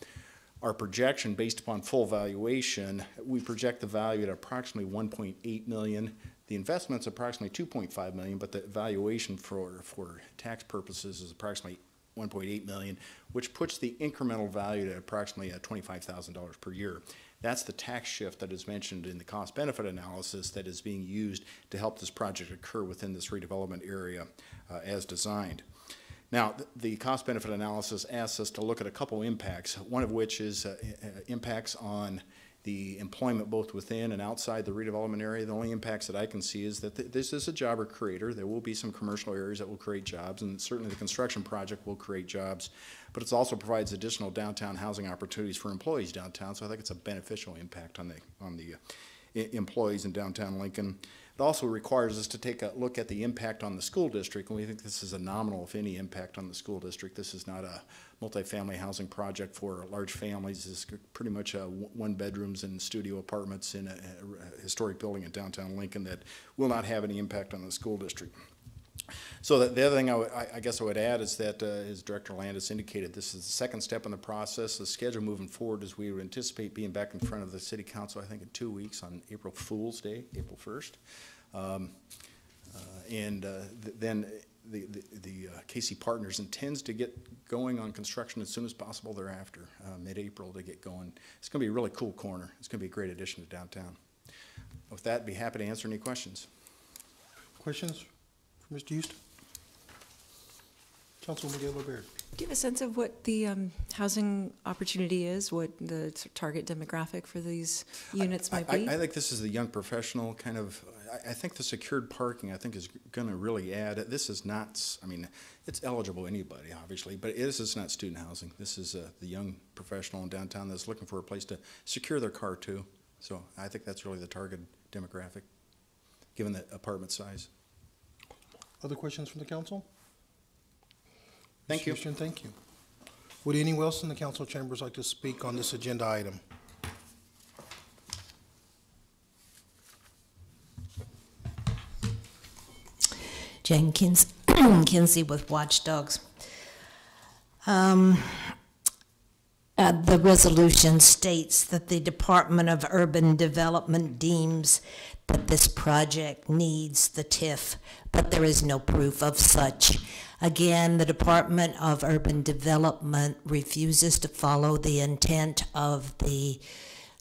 Speaker 17: Our projection, based upon full valuation, we project the value at approximately $1.8 million. The investment's approximately $2.5 million, but the valuation for tax purposes is approximately $1.8 million, which puts the incremental value at approximately $25,000 per year. That's the tax shift that is mentioned in the cost-benefit analysis that is being used to help this project occur within this redevelopment area as designed. Now, the cost-benefit analysis asks us to look at a couple impacts, one of which is impacts on the employment both within and outside the redevelopment area. The only impacts that I can see is that this is a job creator. There will be some commercial areas that will create jobs, and certainly the construction project will create jobs, but it also provides additional downtown housing opportunities for employees downtown, so I think it's a beneficial impact on the employees in downtown Lincoln. It also requires us to take a look at the impact on the school district, and we think this is a nominal, if any, impact on the school district. This is not a multifamily housing project for large families. This is pretty much one bedrooms and studio apartments in a historic building in downtown Lincoln that will not have any impact on the school district. So the other thing I guess I would add is that, as Director Landis indicated, this is the second step in the process. The schedule moving forward is we would anticipate being back in front of the City Council, I think, in 2 weeks on April Fool's Day, April 1st. Then the KC Partners intends to get going on construction as soon as possible thereafter, mid-April to get going. It's going to be a really cool corner. It's going to be a great addition to downtown. With that, I'd be happy to answer any questions.
Speaker 1: Questions for Mr. Houston? Councilwoman Gaylor Baird.
Speaker 9: Do you have a sense of what the housing opportunity is, what the target demographic for these units might be?
Speaker 17: I think this is the young professional kind of, I think the secured parking, I think, is going to really add, this is not, I mean, it's eligible anybody, obviously, but this is not student housing. This is the young professional in downtown that's looking for a place to secure their car, too. So I think that's really the target demographic, given the apartment size.
Speaker 1: Other questions from the council?
Speaker 17: Thank you.
Speaker 1: Houston, thank you. Would anyone else in the council chambers like to speak on this agenda item?
Speaker 5: Jane Kinsey with Watchdogs. The resolution states that the Department of Urban Development deems that this project needs the TIF, but there is no proof of such. Again, the Department of Urban Development refuses to follow the intent of the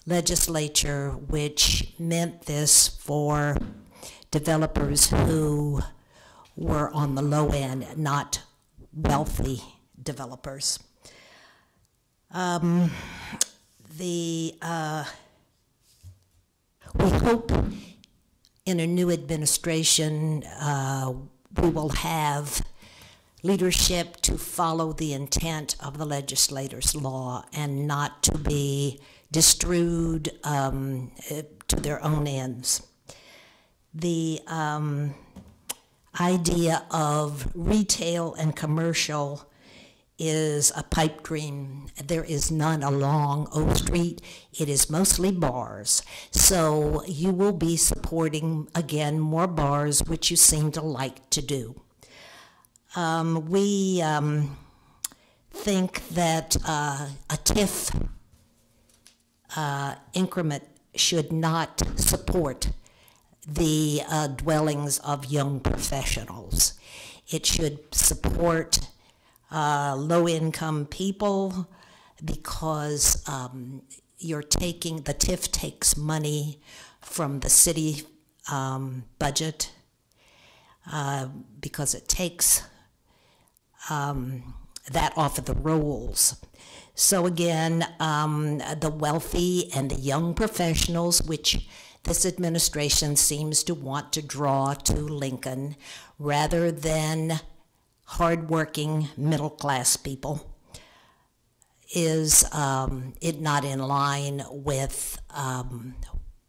Speaker 5: legislature, which meant this for developers who were on the low end, not wealthy developers. We hope in a new administration we will have leadership to follow the intent of the legislator's law and not to be distraued to their own ends. The idea of retail and commercial is a pipe dream. There is none along O Street. It is mostly bars. So you will be supporting, again, more bars, which you seem to like to do. We think that a TIF increment should not support the dwellings of young professionals. It should support low-income people because you're taking, the TIF takes money from the city budget because it takes that off of the rolls. So again, the wealthy and the young professionals, which this administration seems to want to draw to Lincoln, rather than hardworking middle-class people, is it not in line with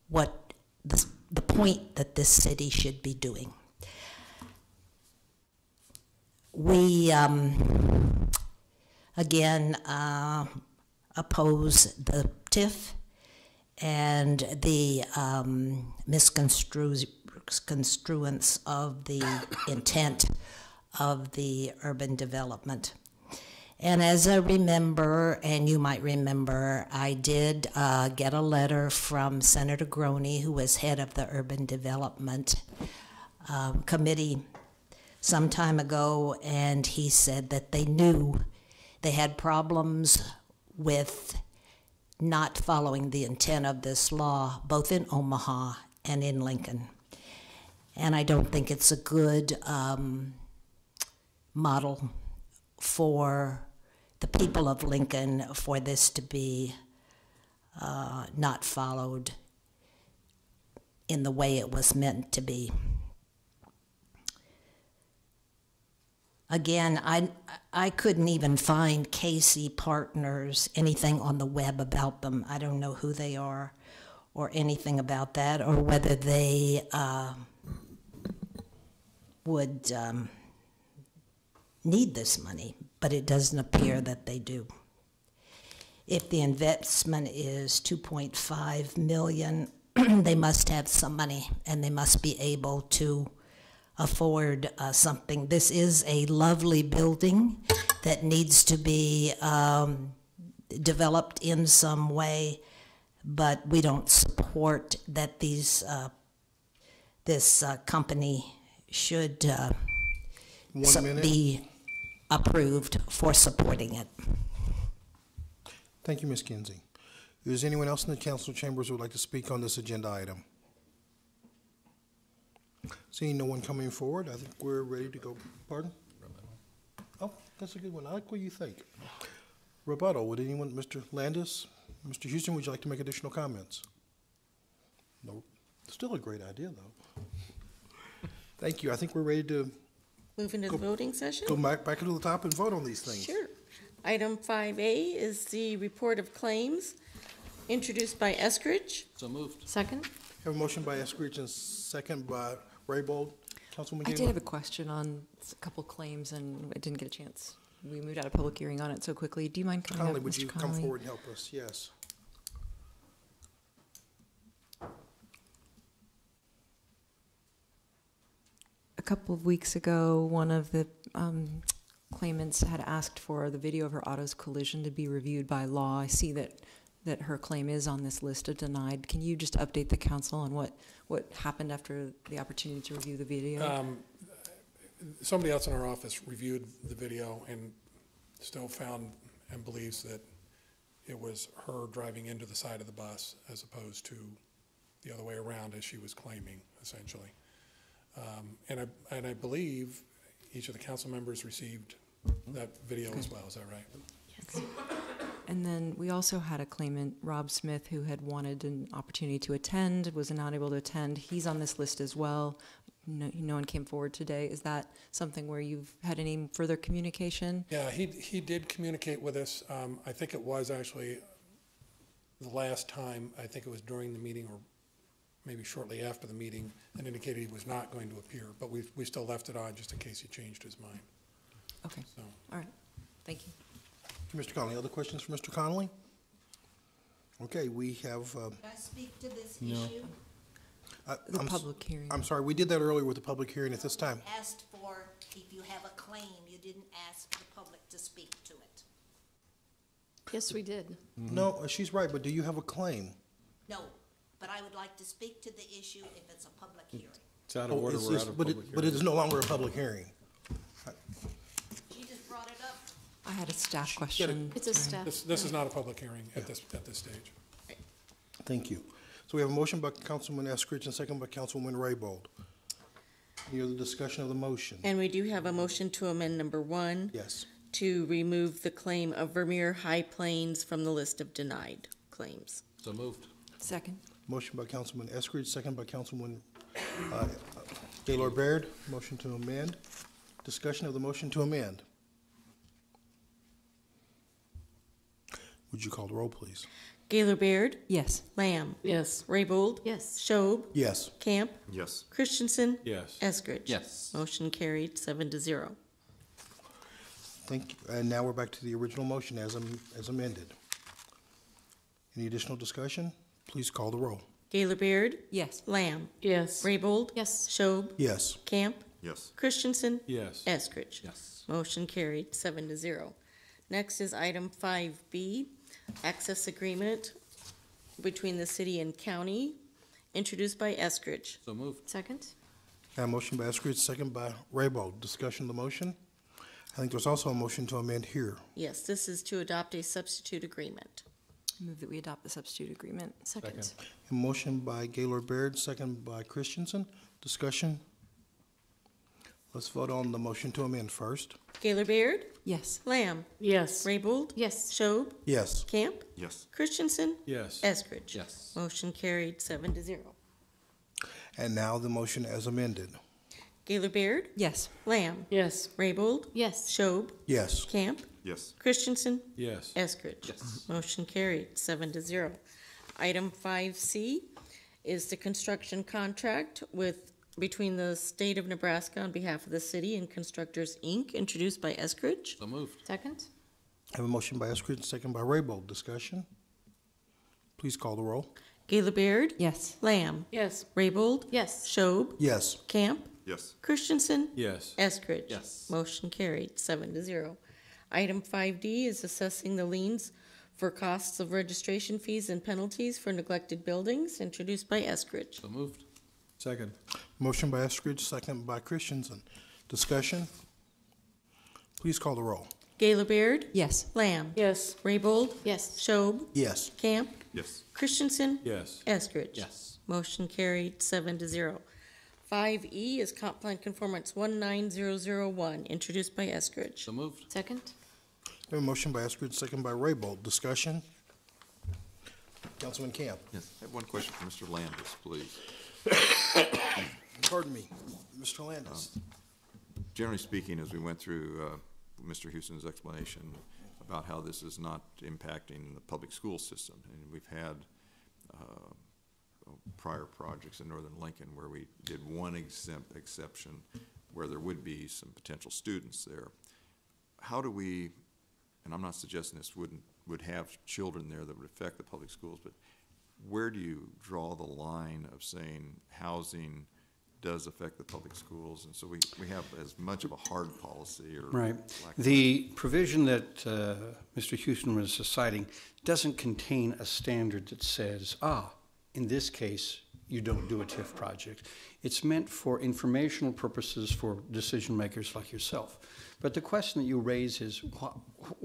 Speaker 5: what the point that this city should be doing. We, again, oppose the TIF and the misconstruence of the intent of the urban development. And as I remember, and you might remember, I did get a letter from Senator Groney, who was head of the Urban Development Committee some time ago, and he said that they knew they had problems with not following the intent of this law, both in Omaha and in Lincoln. And I don't think it's a good model for the people of Lincoln for this to be not followed in the way it was meant to be. Again, I couldn't even find Casey Partners, anything on the web about them. I don't know who they are or anything about that, or whether they would need this money, but it doesn't appear that they do. If the investment is $2.5 million, they must have some money, and they must be able to afford something. This is a lovely building that needs to be developed in some way, but we don't support that this company should be approved for supporting it.
Speaker 1: Thank you, Ms. Kinsey. Is anyone else in the council chambers who would like to speak on this agenda item? Seeing no one coming forward, I think we're ready to go. Pardon? Oh, That's a good one. I like what you think. Rebuttal, would anyone, Mr. Landis, Mr. Houston, would you like to make additional comments? No. Still a great idea, though. Thank you. I think we're ready to
Speaker 3: Move into the voting session?
Speaker 1: go back into the top and vote on these things.
Speaker 3: Sure. Item 5A is the report of claims, introduced by Eskridge.
Speaker 8: So moved.
Speaker 9: Second?
Speaker 1: Have a motion by Eskridge and second by Raybold. Councilwoman
Speaker 9: I did
Speaker 1: Gaylor?
Speaker 9: have a question on a couple claims, and I didn't get a chance. We moved out of public hearing on it so quickly. Do you mind coming
Speaker 1: Connolly,
Speaker 9: up,
Speaker 1: would
Speaker 9: Mr.
Speaker 1: you come
Speaker 9: Connolly?
Speaker 1: forward and help us? Yes.
Speaker 9: A couple of weeks ago, one of the claimants had asked for the video of her auto's collision to be reviewed by law. I see that her claim is on this list of denied. Can you just update the council on what happened after the opportunity to review the video?
Speaker 4: Somebody else in our office reviewed the video and still found and believes that it was her driving into the side of the bus as opposed to the other way around, as she was claiming, essentially. And I believe each of the council members received that video as well. Is that right?
Speaker 9: Yes. And then we also had a claimant, Rob Smith, who had wanted an opportunity to attend, was not able to attend. He's on this list as well. No one came forward today. Is that something where you've had any further communication?
Speaker 4: Yeah, he did communicate with us. I think it was actually the last time, I think it was during the meeting or maybe shortly after the meeting, and indicated he was not going to appear, but we still left it on just in case he changed his mind.
Speaker 9: Okay.
Speaker 4: So.
Speaker 9: All right. Thank you.
Speaker 1: Mr. Connolly, other questions for Mr. Connolly? Okay, we have.
Speaker 5: Can I speak to this
Speaker 1: No.
Speaker 5: issue?
Speaker 9: The public hearing.
Speaker 1: I'm sorry, we did that earlier with the public hearing at this time.
Speaker 5: Asked for, if you have a claim, you didn't ask the public to speak to it.
Speaker 9: Yes, we did.
Speaker 1: No, she's right, but do you have a claim?
Speaker 5: No, but I would like to speak to the issue if it's a public hearing.
Speaker 2: It's out of order, we're out of
Speaker 1: but
Speaker 2: public hearing.
Speaker 1: But it is no longer a public hearing.
Speaker 5: She just brought it up.
Speaker 9: I had a staff question.
Speaker 4: This is not a public hearing at this stage.
Speaker 1: Thank you. So we have a motion by Councilman Eskridge and second by Councilwoman Raybold. Any other discussion of the motion?
Speaker 3: And we do have a motion to amend number 1.
Speaker 1: Yes.
Speaker 3: To remove the claim of Vermeer High Plains from the list of denied claims.
Speaker 8: So moved.
Speaker 9: Second.
Speaker 1: Motion by Councilman Eskridge, second by Councilwoman Gaylord Baird. Motion to amend. Discussion of the motion to amend. Would you call the roll, please?
Speaker 3: Gaylor Baird?
Speaker 9: Yes.
Speaker 3: Lamb?
Speaker 7: Yes.
Speaker 3: Raybold?
Speaker 9: Yes.
Speaker 3: Schob?
Speaker 1: Yes.
Speaker 3: Camp?
Speaker 6: Yes.
Speaker 3: Christensen?
Speaker 2: Yes.
Speaker 3: Eskridge?
Speaker 8: Yes.
Speaker 3: Motion carried 7-0.
Speaker 1: Thank you. And now we're back to the original motion as amended. Any additional discussion? Please call the roll.
Speaker 3: Gaylor Baird?
Speaker 9: Yes.
Speaker 3: Lamb?
Speaker 7: Yes.
Speaker 3: Raybold?
Speaker 9: Yes.
Speaker 3: Schob?
Speaker 1: Yes.
Speaker 3: Camp?
Speaker 6: Yes.
Speaker 3: Christensen?
Speaker 2: Yes.
Speaker 3: Eskridge?
Speaker 8: Yes.
Speaker 3: Motion carried 7-0. Next is item 5B, access agreement between the city and county, introduced by Eskridge.
Speaker 8: So moved.
Speaker 9: Second.
Speaker 1: Got a motion by Eskridge, second by Raybold. Discussion of the motion? I think there's also a motion to amend here.
Speaker 3: Yes, this is to adopt a substitute agreement.
Speaker 9: Move that we adopt the substitute agreement.
Speaker 3: Second.
Speaker 1: A motion by Gaylord Baird, second by Christensen. Discussion? Let's vote on the motion to amend first.
Speaker 3: Gaylor Baird?
Speaker 9: Yes.
Speaker 3: Lamb?
Speaker 7: Yes.
Speaker 3: Raybold?
Speaker 9: Yes.
Speaker 3: Schob?
Speaker 1: Yes.
Speaker 3: Camp?
Speaker 6: Yes.
Speaker 3: Christensen?
Speaker 2: Yes.
Speaker 3: Eskridge?
Speaker 8: Yes.
Speaker 3: Motion carried 7-0.
Speaker 1: And now the motion as amended.
Speaker 3: Gaylor Baird?
Speaker 9: Yes.
Speaker 3: Lamb?
Speaker 7: Yes.
Speaker 3: Raybold?
Speaker 9: Yes.
Speaker 3: Schob?
Speaker 1: Yes.
Speaker 3: Camp?
Speaker 6: Yes.
Speaker 3: Christensen?
Speaker 2: Yes.
Speaker 3: Eskridge?
Speaker 8: Yes.
Speaker 3: Motion carried 7-0. Item 5C is the construction contract between the state of Nebraska on behalf of the city and Constructors, Inc., introduced by Eskridge.
Speaker 8: So moved.
Speaker 9: Second.
Speaker 1: I have a motion by Eskridge, second by Raybold. Discussion? Please call the roll.
Speaker 3: Gaylor Baird?
Speaker 9: Yes.
Speaker 3: Lamb?
Speaker 7: Yes.
Speaker 3: Raybold?
Speaker 9: Yes.
Speaker 3: Schob?
Speaker 1: Yes.
Speaker 3: Camp?
Speaker 6: Yes.
Speaker 3: Christensen?
Speaker 2: Yes.
Speaker 3: Eskridge?
Speaker 8: Yes.
Speaker 3: Motion carried 7-0. Item 5D is assessing the liens for costs of registration fees and penalties for neglected buildings, introduced by Eskridge.
Speaker 8: So moved.
Speaker 2: Second.
Speaker 1: Motion by Eskridge, second by Christensen. Discussion? Please call the roll.
Speaker 3: Gaylor Baird?
Speaker 9: Yes.
Speaker 3: Lamb?
Speaker 7: Yes.
Speaker 3: Raybold?
Speaker 9: Yes.
Speaker 3: Schob?
Speaker 1: Yes.
Speaker 3: Camp?
Speaker 6: Yes.
Speaker 3: Christensen?
Speaker 2: Yes.
Speaker 3: Eskridge?
Speaker 8: Yes.
Speaker 3: Motion carried 7-0. 5E is Comp Plan Conformance 19001, introduced by Eskridge.
Speaker 8: So moved.
Speaker 3: Second.
Speaker 1: We have a motion by Eskridge, second by Raybold. Discussion? Councilman Camp.
Speaker 6: Yes, I have one question for Mr. Landis, please.
Speaker 1: Pardon me, Mr. Landis.
Speaker 6: Generally speaking, as we went through Mr. Houston's explanation about how this is not impacting the public school system, and we've had prior projects in northern Lincoln where we did one exception where there would be some potential students there. How do we, and I'm not suggesting this would have children there that would affect the public schools, but where do you draw the line of saying housing does affect the public schools, and so we have as much of a hard policy or
Speaker 15: right.
Speaker 6: lack
Speaker 15: The provision that Mr. Houston was citing doesn't contain a standard that says, in this case, you don't do a TIF project. It's meant for informational purposes for decision makers like yourself. But the question that you raise is,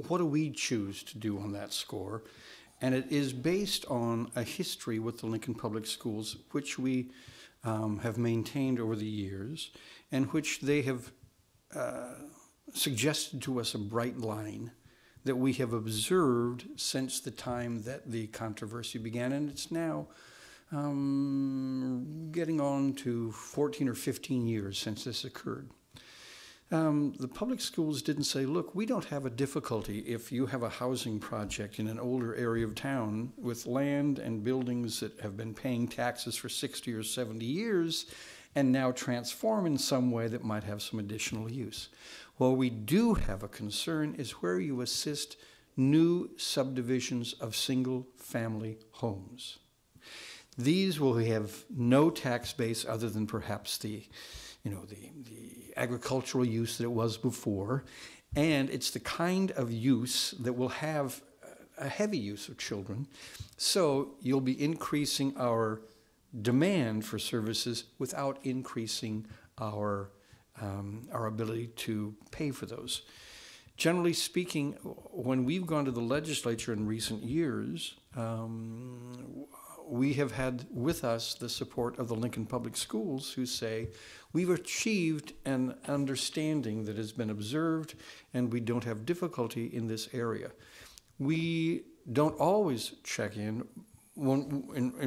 Speaker 15: what do we choose to do on that score? And it is based on a history with the Lincoln Public Schools, which we have maintained over the years, and which they have suggested to us a bright line that we have observed since the time that the controversy began, and it's now getting on to 14 or 15 years since this occurred. The public schools didn't say, look, we don't have a difficulty if you have a housing project in an older area of town with land and buildings that have been paying taxes for 60 or 70 years and now transform in some way that might have some additional use. What we do have a concern is where you assist new subdivisions of single-family homes. These will have no tax base other than perhaps the agricultural use that it was before, and it's the kind of use that will have a heavy use of children. So you'll be increasing our demand for services without increasing our ability to pay for those. Generally speaking, when we've gone to the legislature in recent years, we have had with us the support of the Lincoln Public Schools, who say, we've achieved an understanding that has been observed and we don't have difficulty in this area. We don't always check in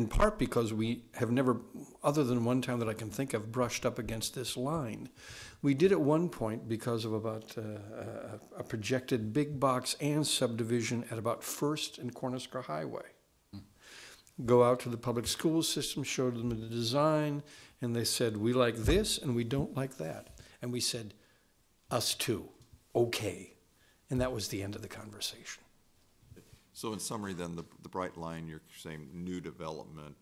Speaker 15: part because we have never, other than one time that I can think of, brushed up against this line. We did at one point because of about a projected big box and subdivision at about 1st and Cornhusker Highway. Go out to the public school system, showed them the design, and they said, we like this and we don't like that. And we said, us too, okay. And that was the end of the conversation.
Speaker 6: So in summary then, the bright line, you're saying new development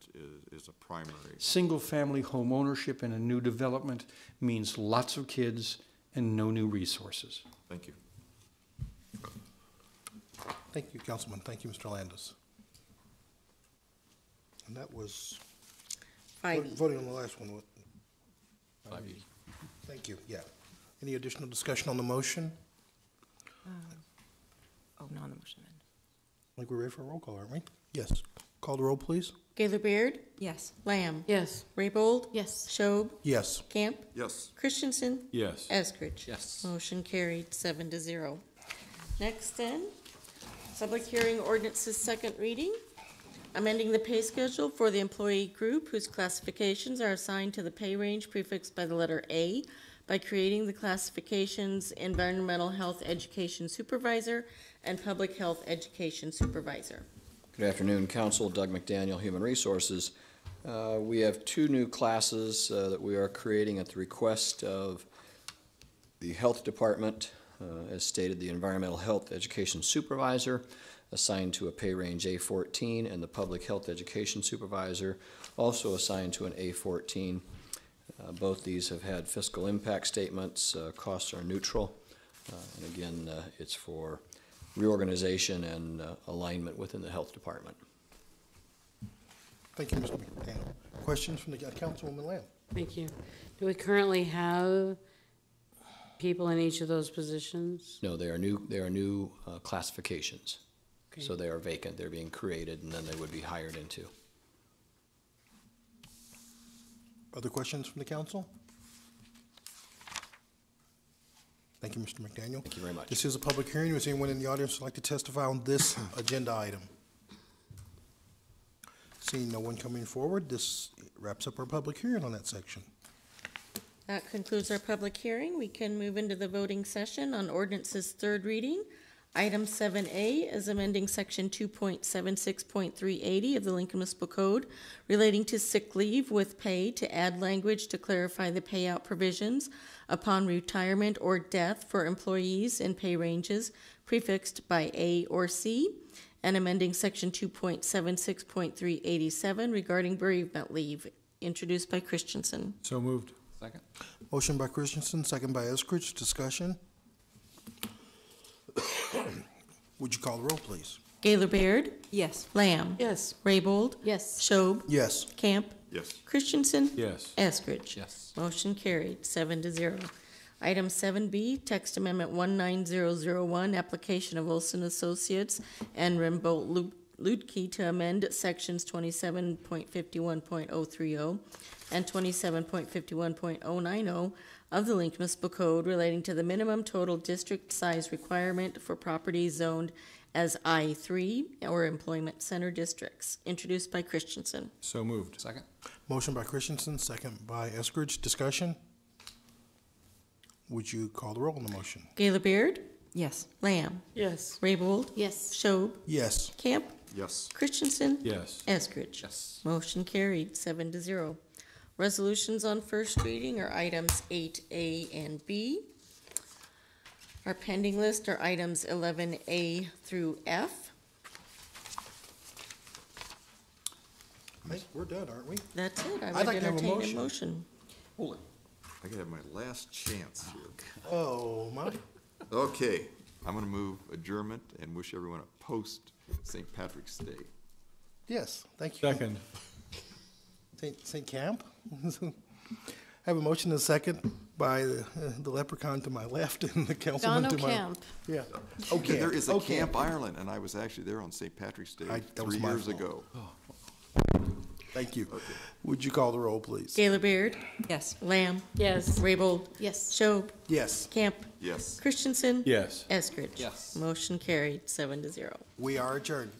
Speaker 6: is a primary.
Speaker 15: Single-family home ownership in a new development means lots of kids and no new resources.
Speaker 6: Thank you.
Speaker 1: Thank you, Councilman. Thank you, Mr. Landis. And that was
Speaker 3: 5E.
Speaker 1: voting on the last one.
Speaker 8: 5E.
Speaker 1: Thank you, yeah. Any additional discussion on the motion?
Speaker 9: No, on the motion.
Speaker 1: I think we're ready for a roll call, aren't we? Yes. Call the roll, please.
Speaker 3: Gaylor Baird?
Speaker 9: Yes.
Speaker 3: Lamb?
Speaker 7: Yes.
Speaker 3: Raybold?
Speaker 13: Yes.
Speaker 3: Schob?
Speaker 1: Yes.
Speaker 3: Camp?
Speaker 6: Yes.
Speaker 3: Christensen?
Speaker 2: Yes.
Speaker 3: Eskridge?
Speaker 8: Yes.
Speaker 3: Motion carried 7-0. Next then, public hearing ordinances, second reading. Amending the pay schedule for the employee group whose classifications are assigned to the pay range prefixed by the letter A by creating the classifications Environmental Health Education Supervisor and Public Health Education Supervisor.
Speaker 18: Good afternoon, Council. Doug McDaniel, Human Resources. We have 2 new classes that we are creating at the request of the Health Department. As stated, the Environmental Health Education Supervisor, assigned to a pay range A14, and the Public Health Education Supervisor, also assigned to an A14. Both these have had fiscal impact statements. Costs are neutral. And again, it's for reorganization and alignment within the Health Department.
Speaker 1: Thank you, Mr. McDaniel. Questions from the Councilwoman Lamb?
Speaker 7: Thank you. Do we currently have people in each of those positions?
Speaker 18: No, they are new classifications.
Speaker 7: Okay.
Speaker 18: So they are vacant. They're being created, and then they would be hired into.
Speaker 1: Other questions from the council? Thank you, Mr. McDaniel.
Speaker 18: Thank you very much.
Speaker 1: This is a public hearing. Is anyone in the audience who'd like to testify on this agenda item? Seeing no one coming forward, this wraps up our public hearing on that section.
Speaker 3: That concludes our public hearing. We can move into the voting session on ordinance's third reading. Item 7A is amending section 2.76.380 of the Lincoln Municipal Code relating to sick leave with pay to add language to clarify the payout provisions upon retirement or death for employees in pay ranges prefixed by A or C, and amending section 2.76.387 regarding bereavement leave, introduced by Christensen.
Speaker 2: So moved.
Speaker 8: Second?
Speaker 1: Motion by Christensen, second by Eskridge. Discussion? Would you call the roll, please?
Speaker 3: Gaylor Baird?
Speaker 9: Yes.
Speaker 3: Lamb?
Speaker 9: Yes.
Speaker 3: Raybold?
Speaker 9: Yes.
Speaker 3: Schob?
Speaker 1: Yes.
Speaker 3: Camp?
Speaker 6: Yes.
Speaker 3: Christensen?
Speaker 2: Yes.
Speaker 3: Eskridge?
Speaker 8: Yes.
Speaker 3: Motion carried, 7-0. Item 7B, text amendment 19001, application of Olson Associates and Rimbold Lutke to amend sections 27.51.030 and 27.51.090 of the Lincoln Municipal Code relating to the minimum total district size requirement for properties zoned as I-3 or employment center districts, introduced by Christensen.
Speaker 2: So moved.
Speaker 8: Second?
Speaker 1: Motion by Christensen, second by Eskridge. Discussion? Would you call the roll on the motion?
Speaker 3: Gaylor Baird?
Speaker 9: Yes.
Speaker 3: Lamb?
Speaker 9: Yes.
Speaker 3: Raybold?
Speaker 9: Yes.
Speaker 3: Schob?
Speaker 1: Yes.
Speaker 3: Camp?
Speaker 6: Yes.
Speaker 3: Christensen?
Speaker 2: Yes.
Speaker 3: Eskridge?
Speaker 8: Yes.
Speaker 3: Motion carried, 7-0. Resolutions on first reading are items 8A and B. Our pending list are items 11A through F.
Speaker 1: I think we're done, aren't we?
Speaker 3: That's it. I
Speaker 1: I'd
Speaker 3: would
Speaker 1: like to have a
Speaker 3: entertain a
Speaker 1: motion.
Speaker 3: motion.
Speaker 6: Hold it. I could have my last chance here.
Speaker 1: Oh, my.
Speaker 6: Okay, I'm gonna move adjournment and wish everyone a post St. Patrick's Day.
Speaker 1: Yes, thank you.
Speaker 2: Second.
Speaker 1: St. Camp? Have a motion and a second by the leprechaun to my left and the councilman
Speaker 9: Don
Speaker 1: to my.
Speaker 9: O'Camp.
Speaker 1: Yeah.
Speaker 6: Okay, there is a
Speaker 1: O'Camp.
Speaker 6: Camp Ireland, and I was actually there on St. Patrick's Day
Speaker 1: That was
Speaker 6: 3
Speaker 1: my
Speaker 6: years
Speaker 1: fault.
Speaker 6: ago.
Speaker 1: Thank you. Would you call the roll, please?
Speaker 3: Gaylor Baird?
Speaker 9: Yes.
Speaker 3: Lamb?
Speaker 9: Yes.
Speaker 3: Raybold?
Speaker 9: Yes.
Speaker 3: Schob?
Speaker 1: Yes,
Speaker 3: Camp?
Speaker 6: Yes.
Speaker 3: Christensen?
Speaker 2: Yes.
Speaker 3: Eskridge?
Speaker 8: Yes.
Speaker 3: Motion carried, 7-0.
Speaker 1: we are adjourned.